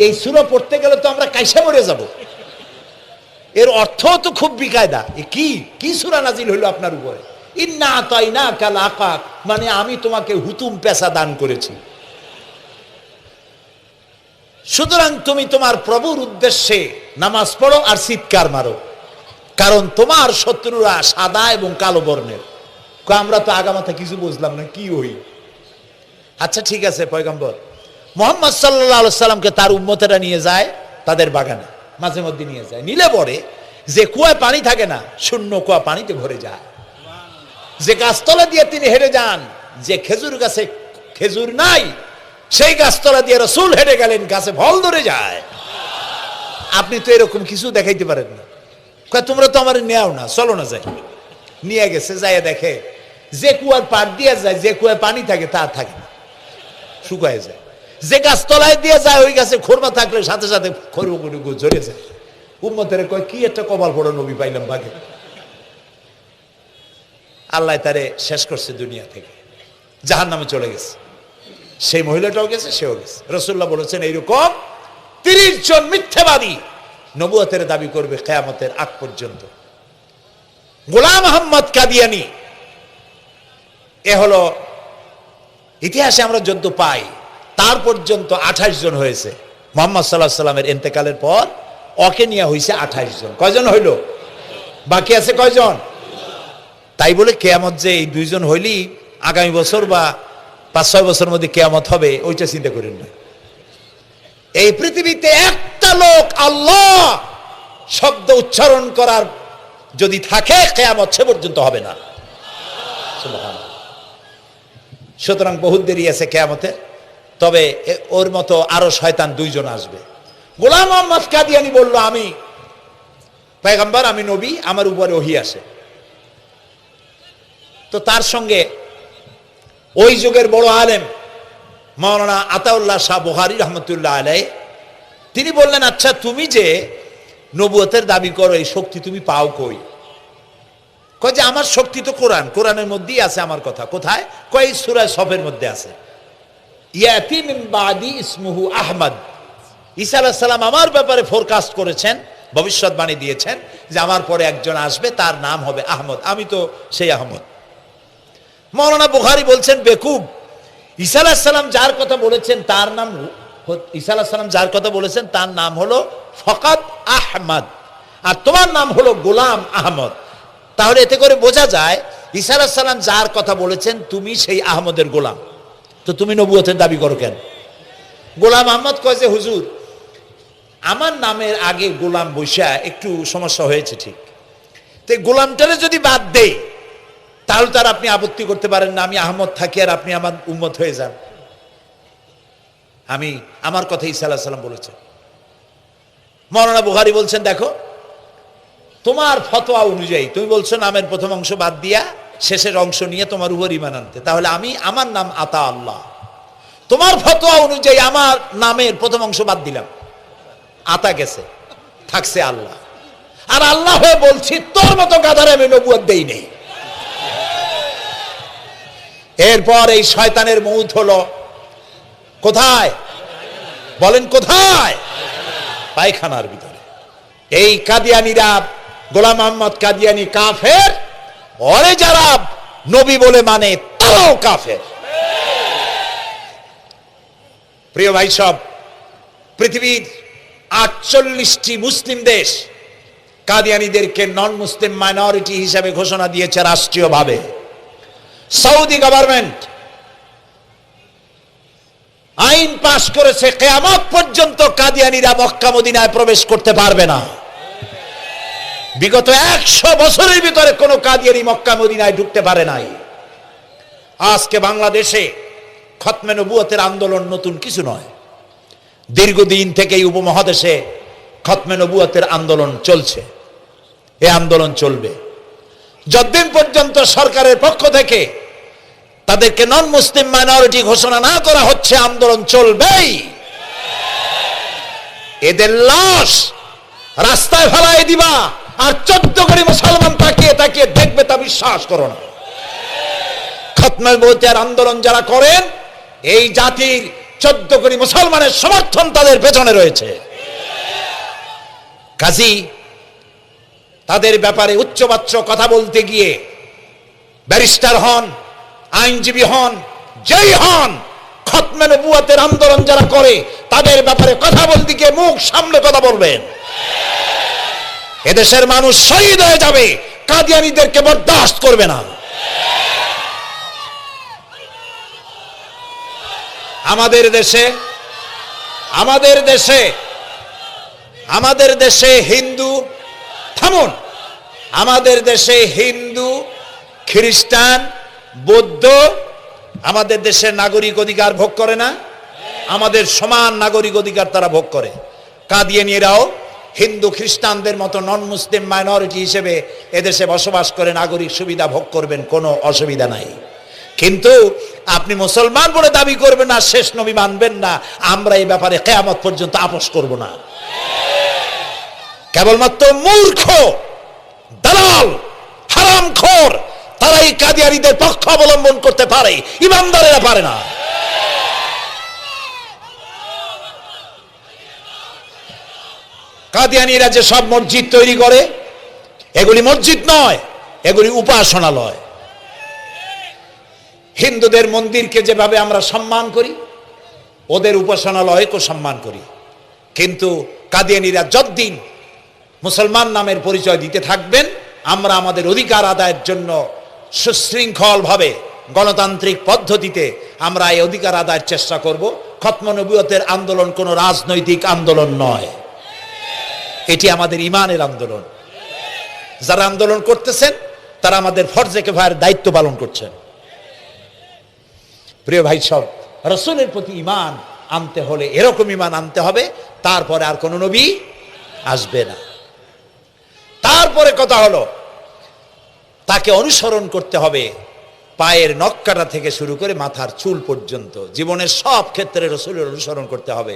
এই সূরা পড়তে গেলে তো আমরা কাইসা মরে যাব। এর অর্থ তো খুব বিকায়দা। কি কি সূরা নাজিল হইল আপনার উপরে? ইন্না আতাইনাকাল আকাক, মানে আমি তোমাকে হুতুম পেশা দান করেছি, সুতরাং তুমি তোমার প্রভুর উদ্দেশ্যে নামাজ পড়ো আর চিৎকার মারো, কারণ তোমার শত্রুরা সাদা এবং কালো বর্ণের। আমরা তো আগামাথা কিছু বুঝলাম না, কি হই? আচ্ছা ঠিক আছে, পয়গম্বর মুহাম্মদ সাল্লাল্লাহু আলাইহি সাল্লামকে তার উম্মতেরা নিয়ে যায় তাদের বাগানে, মাঝে মধ্যে নিয়ে যায়। নিলে পরে যে কুয়ায় পানি থাকে না, শূন্য কুয়া পানিতে ভরে যায়। যে গাছতলা দিয়ে তিনি হেঁটে যান, যে খেজুর গাছে খেজুর নাই, সেই গাছতলা দিয়ে রাসূল হেঁটে গেলেন, গাছে ফল ধরে যায়। আপনি তো এরকম কিছু দেখাইতে পারেন না। তোমরা তো আমার নেও না, চলো না যাই। নিয়ে গেছে, যাইয়া দেখে যে কুয়ার পাড় দিয়ে যায়, যে কুয়ায় পানি থাকে তা থাকে না, শুকায় যায়। যে গাছতলায় দিয়ে যায় ওই গাছে খোরমা থাকলে সাথে সাথে খোরমা ঝরে যায়। উম্মতের কয় কি একটা কপাল পড়ো নবী পাইলাম ভাগে। আল্লাহ তারে শেষ করছে দুনিয়া থেকে, জাহান্নামে চলে গেছে। সেই মহিলাটাও গেছে, সেও গেছে। রাসূলুল্লাহ বলেছেন এইরকম 30 জন মিথ্যাবাদী নবুয়তের দাবি করবে কিয়ামতের আগ পর্যন্ত। গোলাম আহমদ কাদিয়ানী, এ হলো ইতিহাসে আমরা যদ্য পাই তার পর্যন্ত 28 জন হয়েছে। মুহাম্মদ সাল্লাল্লাহু আলাইহি সাল্লামের ইন্তেকালের পর ওকে নিয়ে হয়েছে 28 জন। কয়জন হইল? বাকি আছে কয়জন? তাই বলে কিয়ামত যে এই 2 জন হইলি আগামী বছর বা 5-6 বছরের মধ্যে কিয়ামত হবে ওইটা চিন্তা করেন না। এই পৃথিবীতে একটা লোক আল্লাহ শব্দ উচ্চারণ করার যদি থাকে, কিয়ামত সে পর্যন্ত হবে না। সুবহানাল্লাহ। সুতরাং বহুত দেরি আছে কিয়ামতে। তবে ওর মতো আরো শয়তান 2 জন আসবে। গোলাম আহমদ কাদিয়ানী বলল আমি পয়গম্বর, আমি নবী, আমার উপরে ওহী আসে। তো তার সঙ্গে ওই যুগের বড় আলেম মাওলানা আতাউল্লাহ শাহ বুখারী রহমতুল্লাহ আলাইহি, তিনি বললেন আচ্ছা তুমি যে নবুয়তের দাবি করো, এই শক্তি তুমি পাও কই? কয় যে আমার শক্তি তো কোরআন, কোরআনের মধ্যেই আছে আমার কথা। কোথায়? কয় সূরা সফের মধ্যে আছে, ইয়াতি মিন বাদি ইসমুহু আহমদ। ঈসা আলাইহিস সালাম আমার ব্যাপারে ফোরকাস্ট করেছেন, ভবিষ্যৎবাণী দিয়েছেন যে আমার পরে একজন আসবে, তার নাম হবে আহমদ। আমি তো সেই আহমদ। মাওলানা বুখারী বলছেন বেকুব, ঈসা আলাইহিস সালাম যার কথা বলেছেন তার নাম, ঈসা আলাইহিস সালাম যার কথা বলেছেন তার নাম হলো ফকাত আহমদ, আর তোমার নাম হলো গোলাম আহমদ। তাহলে এতে করে বোঝা যায় ঈসা আলাইহিস সালাম যার কথা বলেছেন তুমি সেই আহমদের গোলাম, তো তুমি নবুয়তের দাবি করো কেন? গোলাম আহমদ কয় যে হুজুর আমার নামের আগে গোলাম বৈশা একটু সমস্যা হয়েছে, ঠিক, তো গোলামটারে যদি বাদ দেই তাহলে তার আপনি আপত্তি করতে পারেন না আমি আহমদ থাকি আর আপনি আমার উম্মত হয়ে যান। আমার কথা ঈসা আলাইহিস সালাম বলেছেন। মাওলানা বুখারী বলছেন দেখো তোমার ফতোয়া অনুযায়ী তুমি বলছো নামের প্রথম অংশ বাদ দিয়া শেষের অংশ নিয়ে তোমার উপর ঈমান আনতে, তাহলে আমার নাম আতা আল্লাহ, তোমার ফতোয়া অনুযায়ী আমার নামের প্রথম অংশ বাদ দিলাম, আতা গেছে, থাকছে আল্লাহ, আর আল্লাহ হয়ে বলছি তোর মতো গাধারে আমি নবুয়ত দেই নেই। এরপর এই শয়তানের মউত হলো কোথায় বলেন, কোথায়? পায়খানার ভিতরে। এই কাদিয়ানীরা, গোলাম আহমদ কাদিয়ানী কাফের, ওরে যারা নবী বলে মানে তারাও কাফের। প্রিয় ভাই সব, পৃথিবীর 48টি মুসলিম দেশ কাদিয়ানীদেরকে নন মুসলিম মাইনরিটি হিসেবে ঘোষণা দিয়েছে রাষ্ট্রীয়ভাবে। সৌদি গভর্নমেন্ট আইন পাশ করেছে কিয়ামত পর্যন্ত কাদিয়ানীরা মক্কা মদিনায় প্রবেশ করতে পারবে না। বিগত 100 বছরের ভিতরে কোনো কাদিয়ানী মক্কা মদিনায় ঢুকতে পারে নাই। আজকে বাংলাদেশে খতমে নবুয়তের আন্দোলন নতুন কিছু নয়, দীর্ঘদিন থেকে এই উপমহাদেশে খতমে নবুয়তের আন্দোলন চলছে, এই আন্দোলন চলবে যতদিন পর্যন্ত সরকারের পক্ষ থেকে তাদেরকে নন মুসলিম মাইনরিটি ঘোষণা না করা হচ্ছে, আন্দোলন চলবেই। এদের লাশ রাস্তায় ফেলাই দিবা আর 14 কোটি মুসলমান তাকিয়ে তাকিয়ে দেখবে, তা বিশ্বাস করো না। খতমে নবুয়তের আন্দোলন যারা করেন এই জাতির 14 কোটি মুসলমানের সমর্থন তাদের পেছনে রয়েছে। কাজী তাদের ব্যাপারে উচ্চবাচ্য কথা বলতে গিয়ে ব্যারিস্টার হন, আইনজীবী হন, যেই হন, খতমে নবুয়তের আন্দোলন যারা করে তাদের ব্যাপারে কথা বলতে গিয়ে মুখ সামনে কথা বলবেন। এদেশের মানুষ শহীদ হয়ে যাবে, কাদিয়ানীদেরকে বরদাস্ত করবে না। আমাদের দেশে হিন্দু, থামুন, আমাদের দেশে হিন্দু, খ্রিস্টান, বৌদ্ধ আমাদের দেশের নাগরিক অধিকার ভোগ করে না? আমাদের সমান নাগরিক অধিকার তারা ভোগ করে। কাদিয়ানীরাও হিন্দু খ্রিস্টানদের মতো নন মুসলিম মাইনরিটি হিসেবে এদেশে বসবাস করে নাগরিক সুবিধা ভোগ করবেন, কোনো অসুবিধা নাই। কিন্তু আপনি মুসলমান বলে দাবি করবেন না, শেষ নবী মানবেন না, আমরা এই ব্যাপারে কিয়ামত পর্যন্ত আপোষ করব না। কেবলমাত্র মূর্খ, দালাল, হারামখোর তারাই কাদিয়ানীদের পক্ষ অবলম্বন করতে পারে, ইমানদারেরা পারে না। কাদিয়ানীরা যে সব মসজিদ তৈরি করে, এগুলি মসজিদ নয়, এগুলি উপাসনালয়। হিন্দুদের মন্দিরকে যেভাবে আমরা সম্মান করি, ওদের উপাসনালয়কে সম্মান করি। কিন্তু কাদিয়ানীরা যতদিন মুসলমান নামের পরিচয় দিতে থাকবেন, আমরা আমাদের অধিকার আদায়ের জন্য সুশৃঙ্খলভাবে গণতান্ত্রিক পদ্ধতিতে আমরা এই অধিকার আদায়ের চেষ্টা করব। খতমে নবুয়তের আন্দোলন কোনো রাজনৈতিক আন্দোলন নয়, এটি আমাদের ইমানের আন্দোলন। যারা আন্দোলন করতেছেন তারা আমাদের ফরজে কিফায়ার দায়িত্ব পালন করছেন। প্রিয় ভাই সব, রাসূলের প্রতি ঈমান আনতে হলে এরকম ঈমান আনতে হবে, তারপরে আর কোনো নবী আসবে না। তারপরে কথা হলো তাকে অনুসরণ করতে হবে পায়ের নখকাটা থেকে শুরু করে মাথার চুল পর্যন্ত, জীবনের সব ক্ষেত্রে রাসূলের অনুসরণ করতে হবে।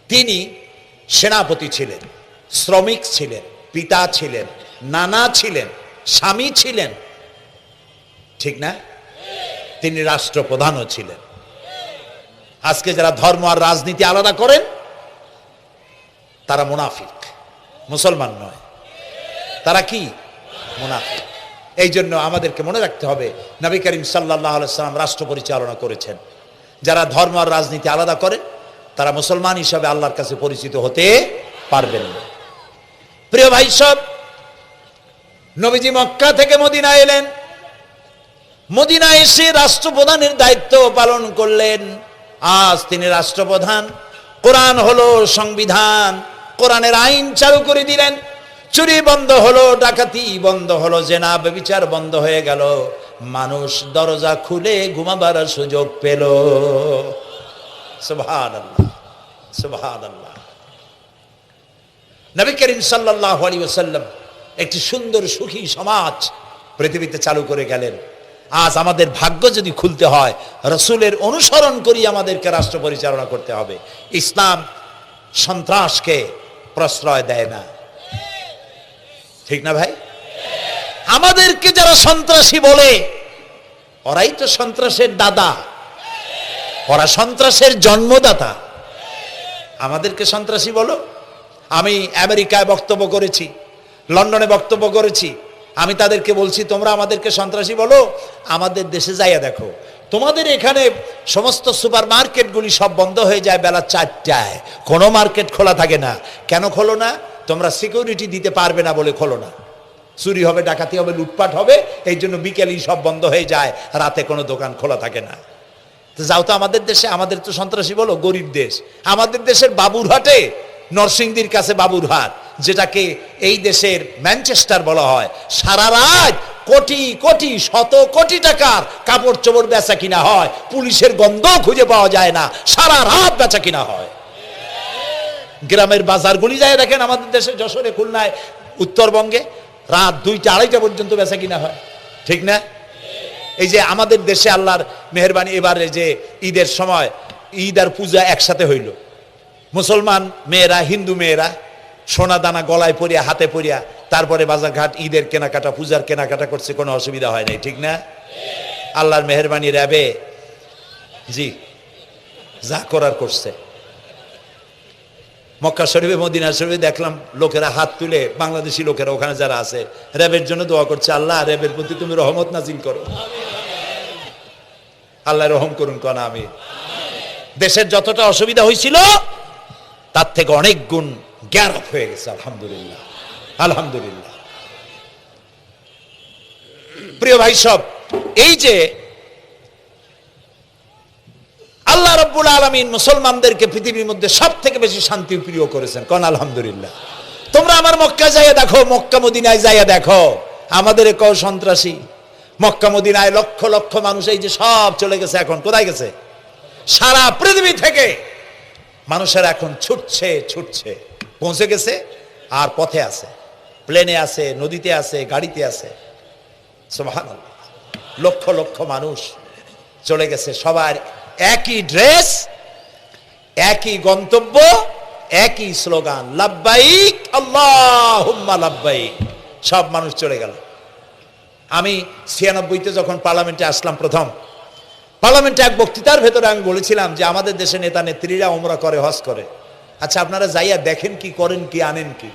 তিনি সেনাপতি ছিলেন, শ্রমিক ছিলেন, পিতা ছিলেন, নানা ছিলেন, স্বামী ছিলেন, ঠিক না? তিনি রাষ্ট্রপ্রধানও ছিলেন। আজকে যারা ধর্ম আর রাজনীতি আলাদা করেন তারা মুনাফিক, মুসলমান নয়। তারা কি? মুনাফিক। এই জন্য আমাদেরকে মনে রাখতে হবে নবী করিম সাল্লাল্লাহু আলাইহি সাল্লাম রাষ্ট্র পরিচালনা করেছেন। যারা ধর্ম আর রাজনীতি আলাদা করে তারা মুসলমান হিসাবে আল্লাহর কাছে পরিচিত হতে পারবেন না। প্রিয় ভাই সব, নবীজি মক্কা থেকে মদিনা এলেন। মদিনা এসে রাষ্ট্রপ্রধানের দায়িত্ব পালন করলেন। আজ তিনি রাষ্ট্রপ্রধান। কোরআন হলো সংবিধান, কোরআনের আইন চালু করে দিলেন। চুরি বন্ধ হলো, ডাকাতি বন্ধ হলো, জেনা ব্যভিচার বন্ধ হয়ে গেল। মানুষ দরজা খুলে ঘুমাবার সুযোগ পেল। সুবহানাল্লাহ, সুবহানাল্লাহ। নবী করিম সাল্লাল্লাহু আলাইহি ওয়াসাল্লাম একটি সুন্দর সুখী সমাজ পৃথিবীতে চালু করে গেলেন। আজ আমাদের ভাগ্য যদি খুলতে হয়, রাসূলের অনুসরণ করি আমাদেরকে রাষ্ট্র পরিচালনা করতে হবে। ইসলাম সন্ত্রাসকে প্রশ্রয় দেয় না, ঠিক না ভাই? আমাদেরকে যারা সন্ত্রাসী বলে, ওরাই তো সন্ত্রাসের দাদা, ওরা সন্ত্রাসের জন্মদাতা। আমাদেরকে সন্ত্রাসী বলো? আমি আমেরিকায় বক্তব্য করেছি, লন্ডনে বক্তব্য করেছি, আমি তাদেরকে বলছি তোমরা আমাদেরকে সন্ত্রাসী বলো? আমাদের দেশে যাইয়া দেখো, তোমাদের এখানে সমস্ত সুপার মার্কেটগুলি সব বন্ধ হয়ে যায় বেলা 4টায়, কোনো মার্কেট খোলা থাকে না। কেন খোলো না? তোমরা সিকিউরিটি দিতে পারবে না বলে খোলো না। চুরি হবে, ডাকাতি হবে, লুটপাট হবে, এই জন্য বিকেলেই সব বন্ধ হয়ে যায়, রাতে কোনো দোকান খোলা থাকে না। তো যাও তো আমাদের দেশে, আমাদের তো সন্ত্রাসী বলো? গরিব দেশ। আমাদের দেশের বাবুরহাটে, নরসিংদীর কাছে বাবুরহাট, যেটাকে এই দেশের ম্যানচেস্টার বলা হয়, সারা রাত কোটি কোটি শত কোটি টাকার কাপড় চোপড় বেচা কিনা হয়, পুলিশের গন্ধ খুঁজে পাওয়া যায় না, সারা রাত বেচা কিনা হয়। গ্রামের বাজারগুলি যায় দেখেন আমাদের দেশে, যশোরে, খুলনায়, উত্তরবঙ্গে রাত 2টা 2:30 পর্যন্ত বেচা কিনা হয়, ঠিক না? এই যে আমাদের দেশে আল্লাহর মেহেরবানি, এবারে যে ঈদের সময় ঈদ আর পূজা একসাথে হইল, মুসলমান মেয়েরা, হিন্দু মেয়েরা সোনা দানা গলায় পরিয়া, হাতে পরিয়া, তারপরে বাজারঘাট ঈদের কেনাকাটা, পূজার কেনাকাটা করছে, কোনো অসুবিধা হয় নাই, ঠিক না? আল্লাহর মেহেরবানি, র্যাবে জি যা করার করছে। মক্কা শরীফে, মদিনা শরীফে দেখলাম লোকেরা হাত তুলে, বাংলাদেশি লোকেরা ওখানে যারা আছে, র্যাবের জন্য দোয়া করছে, আল্লাহ র্যাবের প্রতি তুমি রহমত নাজিল করো, আল্লাহ রহম করুন, কোন আমি। দেশের যতটা অসুবিধা হয়েছিল তার থেকে অনেক গুণ গ্যারপ হয়ে গেছে, আলহামদুলিল্লাহ, আলহামদুলিল্লাহ। প্রিয় ভাই সব, এই যে আল্লাহ রাব্বুল আলামিন মুসলমানদেরকে পৃথিবীর মধ্যে সব থেকে বেশি শান্তি প্রিয় করেছেন, কোন আলহামদুলিল্লাহ। তোমরা আমার মক্কা যাইয়া দেখো, মক্কা মদিনায় যাইয়া দেখো, আমাদের কেউ সন্ত্রাসী? মক্কা মদিনায় লক্ষ লক্ষ মানুষ এই যে সব চলে গেছে, এখন কোথায় গেছে? সারা পৃথিবী থেকে মানুষের এখন ছুটছে ছুটছে, পৌঁছে গেছে, আর পথে আছে, প্লেনে আছে, নদীতে আছে, গাড়িতে আছে। সুবহানাল্লাহ, লক্ষ লক্ষ মানুষ চলে গেছে, সবার একই ড্রেস, একই গন্তব্য, একই স্লোগান, লাব্বাইক আল্লাহুম্মা লাব্বাইক। সব মানুষ চলে গেল। আমি 96-তে যখন পার্লামেন্টে আসলাম, প্রথম পার্লামেন্টে এক বক্তৃতার ভেতরে আমি বলেছিলাম যে আমাদের দেশে নেতা নেত্রীরা ওমরা করে, হজ করে। আচ্ছা, আপনারা যাইয়া দেখেন কি, করেন কি, আনেন কি?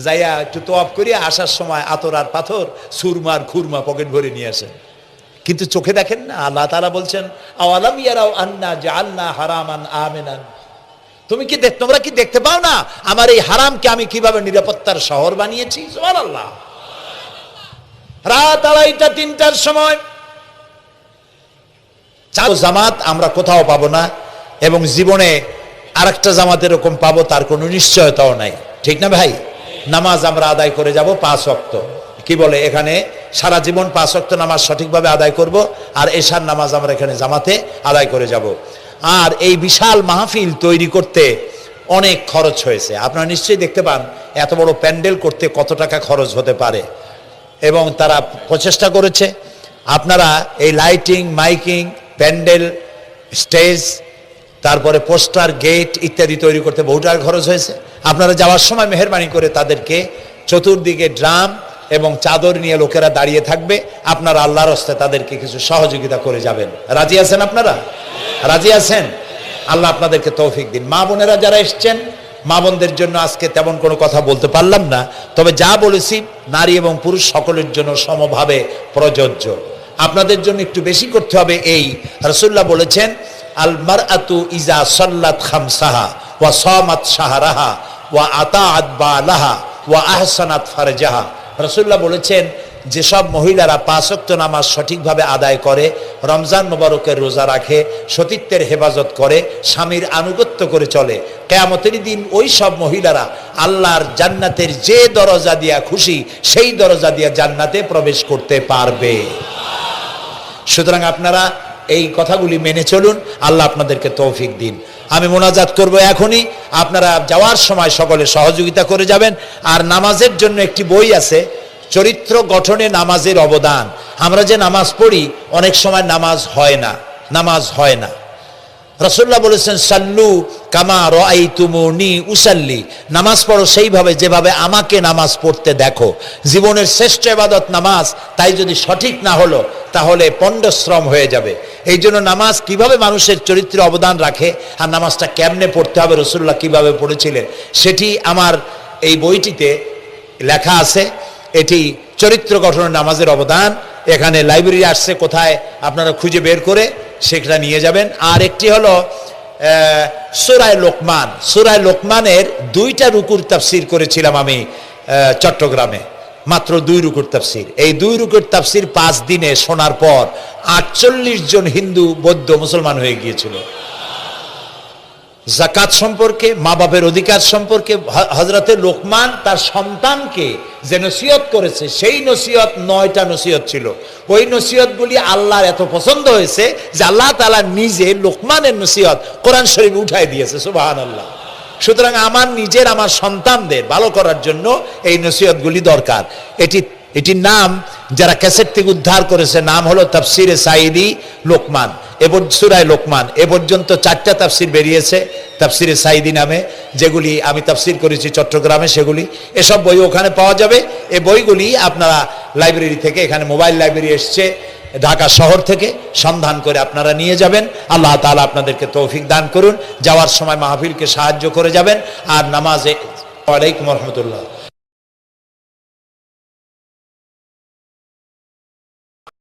যাইয়া একটু তোয়াব করিয়া আসার সময় আতর আর পাথর, সুরমার খুরমা পকেট ভরে নিয়ে আসেন, কিন্তু চোখে দেখেন না। আল্লাহ তাআলা বলছেন, আওয়ালাম ইয়ারাউ আন্না জাআলনা হারামান আমিনান, তোমরা কি দেখতে পাও না আমার এই হারামকে আমি কিভাবে নিরাপত্তার শহর বানিয়েছি? সুবহানাল্লাহ। রাত 2:30 3টার সময় জামাত আমরা কোথাও পাবো না, এবং জীবনে আরেকটা জামাত এরকম পাবো তার কোনো নিশ্চয়তাও নাই, ঠিক না ভাই? নামাজ আমরা আদায় করে যাব 5 ওয়াক্ত, কি বলে এখানে সারা জীবন 5 ওয়াক্ত নামাজ সঠিকভাবে আদায় করব, আর এশার নামাজ আমরা এখানে জামাতে আদায় করে যাব। আর এই বিশাল মাহফিল তৈরি করতে অনেক খরচ হয়েছে, আপনারা নিশ্চয়ই দেখতে পান এত বড় প্যান্ডেল করতে কত টাকা খরচ হতে পারে, এবং তারা প্রচেষ্টা করেছে। আপনারা এই লাইটিং, মাইকিং, প্যান্ডেল, স্টেজ, তারপরে পোস্টার, গেট ইত্যাদি তৈরি করতে বহু টাকা খরচ হয়েছে। আপনারা যাওয়ার সময় মেহেরবানি করে তাদেরকে চতুর্দিকে ড্রাম এবং চাদর নিয়ে লোকেরা দাঁড়িয়ে থাকবে, আপনারা আল্লাহর রাস্তায় তাদেরকে কিছু সহযোগিতা করে যাবেন। রাজি আছেন? আপনারা রাজি আছেন? আল্লাহ আপনাদেরকে তৌফিক দিন। মা বোনেরা যারা এসছেন, মা বোনদের জন্য আজকে তেমন কোনো কথা বলতে পারলাম না, তবে যা বলেছি নারী এবং পুরুষ সকলের জন্য সমভাবে প্রযোজ্য। আপনাদের জন্য একটু বেশি করতে হবে। এই রাসূলুল্লাহ বলেছেন, আল মারআতু ইজা সাল্লাত খামসাহা ওয়া সামাত শাহরাহা ওয়া আতাআত বালাহা ওয়া আহসানাত ফারজাহা। রাসূলুল্লাহ বলেছেন, যেসব মহিলারা 5 ওয়াক্ত নামাজ সঠিকভাবে আদায় করে, রমজান মোবারকের রোজা রাখে, সতীত্বের হেফাজত করে, স্বামীর আনুগত্য করে চলে, কিয়ামতের দিন ওই সব মহিলারা আল্লাহর জান্নাতের যে দরজা দিয়া খুশি সেই দরজা দিয়া জান্নাতে প্রবেশ করতে পারবে। সুতরাং আপনারা এই কথাগুলি মেনে চলুন, আল্লাহ আপনাদেরকে তৌফিক দিন। আমি মোনাজাত করব এখনই, আপনারা যাওয়ার সময় সকলে সহযোগিতা করে যাবেন। আর নামাজের জন্য একটি বই আছে, চরিত্র গঠনে নামাজের অবদান। আমরা যে নামাজ পড়ি অনেক সময় নামাজ হয় না। রাসূলুল্লাহ বলেছেন, সাল্লু কামা রাআইতুমুনি উসাল্লি, নামাজ পড়ো সেইভাবে যেভাবে আমাকে নামাজ পড়তে দেখো। জীবনের শ্রেষ্ঠ ইবাদত নামাজ, তাই যদি সঠিক না হলো তাহলে পণ্ডশ্রম হয়ে যাবে। এই জন্য নামাজ কিভাবে মানুষের চরিত্রে অবদান রাখে আর নামাজটা কেমনে পড়তে হবে, রাসূলুল্লাহ কিভাবে পড়েছিলেন, সেটি আমার এই বইটিতে লেখা আছে। এটি চরিত্র গঠনের নামাজের অবদান। এখানে লাইব্রেরি আসছে, কোথায় আপনারা খুঁজে বের করে সেটা নিয়ে যাবেন। আর একটি হলো সূরায়ে লোকমান। সূরায়ে লোকমানের 2টা রুকুর তাফসীর করেছিলাম আমি চট্টগ্রামে, মাত্র 2 রুকুর তাফসীর। এই 2 রুকুর তাফসীর 5 দিনে শোনার পর 48 জন হিন্দু বৌদ্ধ মুসলমান হয়ে গিয়েছিল। যাকাত সম্পর্কে, মা বাপের অধিকার সম্পর্কে হযরতে লোকমান তার সন্তানকে যে নসিহত করেছে, সেই নসিহত 9টা নসিহত ছিল। ওই নসিহতগুলি আল্লাহর এত পছন্দ হয়েছে যে আল্লাহ তাআলা নিজে লোকমানের নসিহত কোরআন শরীফে উঠাই দিয়েছে। সুবহানাল্লাহ। সুতরাং আমার সন্তানদের ভালো করার জন্য এই নসিহতগুলি দরকার। এটির নাম যারা ক্যাসেট থেকে উদ্ধার করেছে, নাম হলো তাফসিরে সাঈদী লোকমান, সূরায়ে লোকমান। এ পর্যন্ত 4টা তাফসির বেরিয়েছে তাফসিরে সাঈদী নামে, যেগুলি আমি তাফসির করেছি চট্টগ্রামে। সেগুলি এসব বই ওখানে পাওয়া যাবে। এই বইগুলি আপনারা লাইব্রেরি থেকে, এখানে মোবাইল লাইব্রেরি এসছে ঢাকা শহর থেকে, সন্ধান করে আপনারা নিয়ে যাবেন। আল্লাহ তাআলা আপনাদেরকে তৌফিক দান করুন। যাওয়ার সময় মাহফিলকে সাহায্য করে যাবেন। আর নামাজে, ওয়ালাইকুম ওয়া রাহমাতুল্লাহ।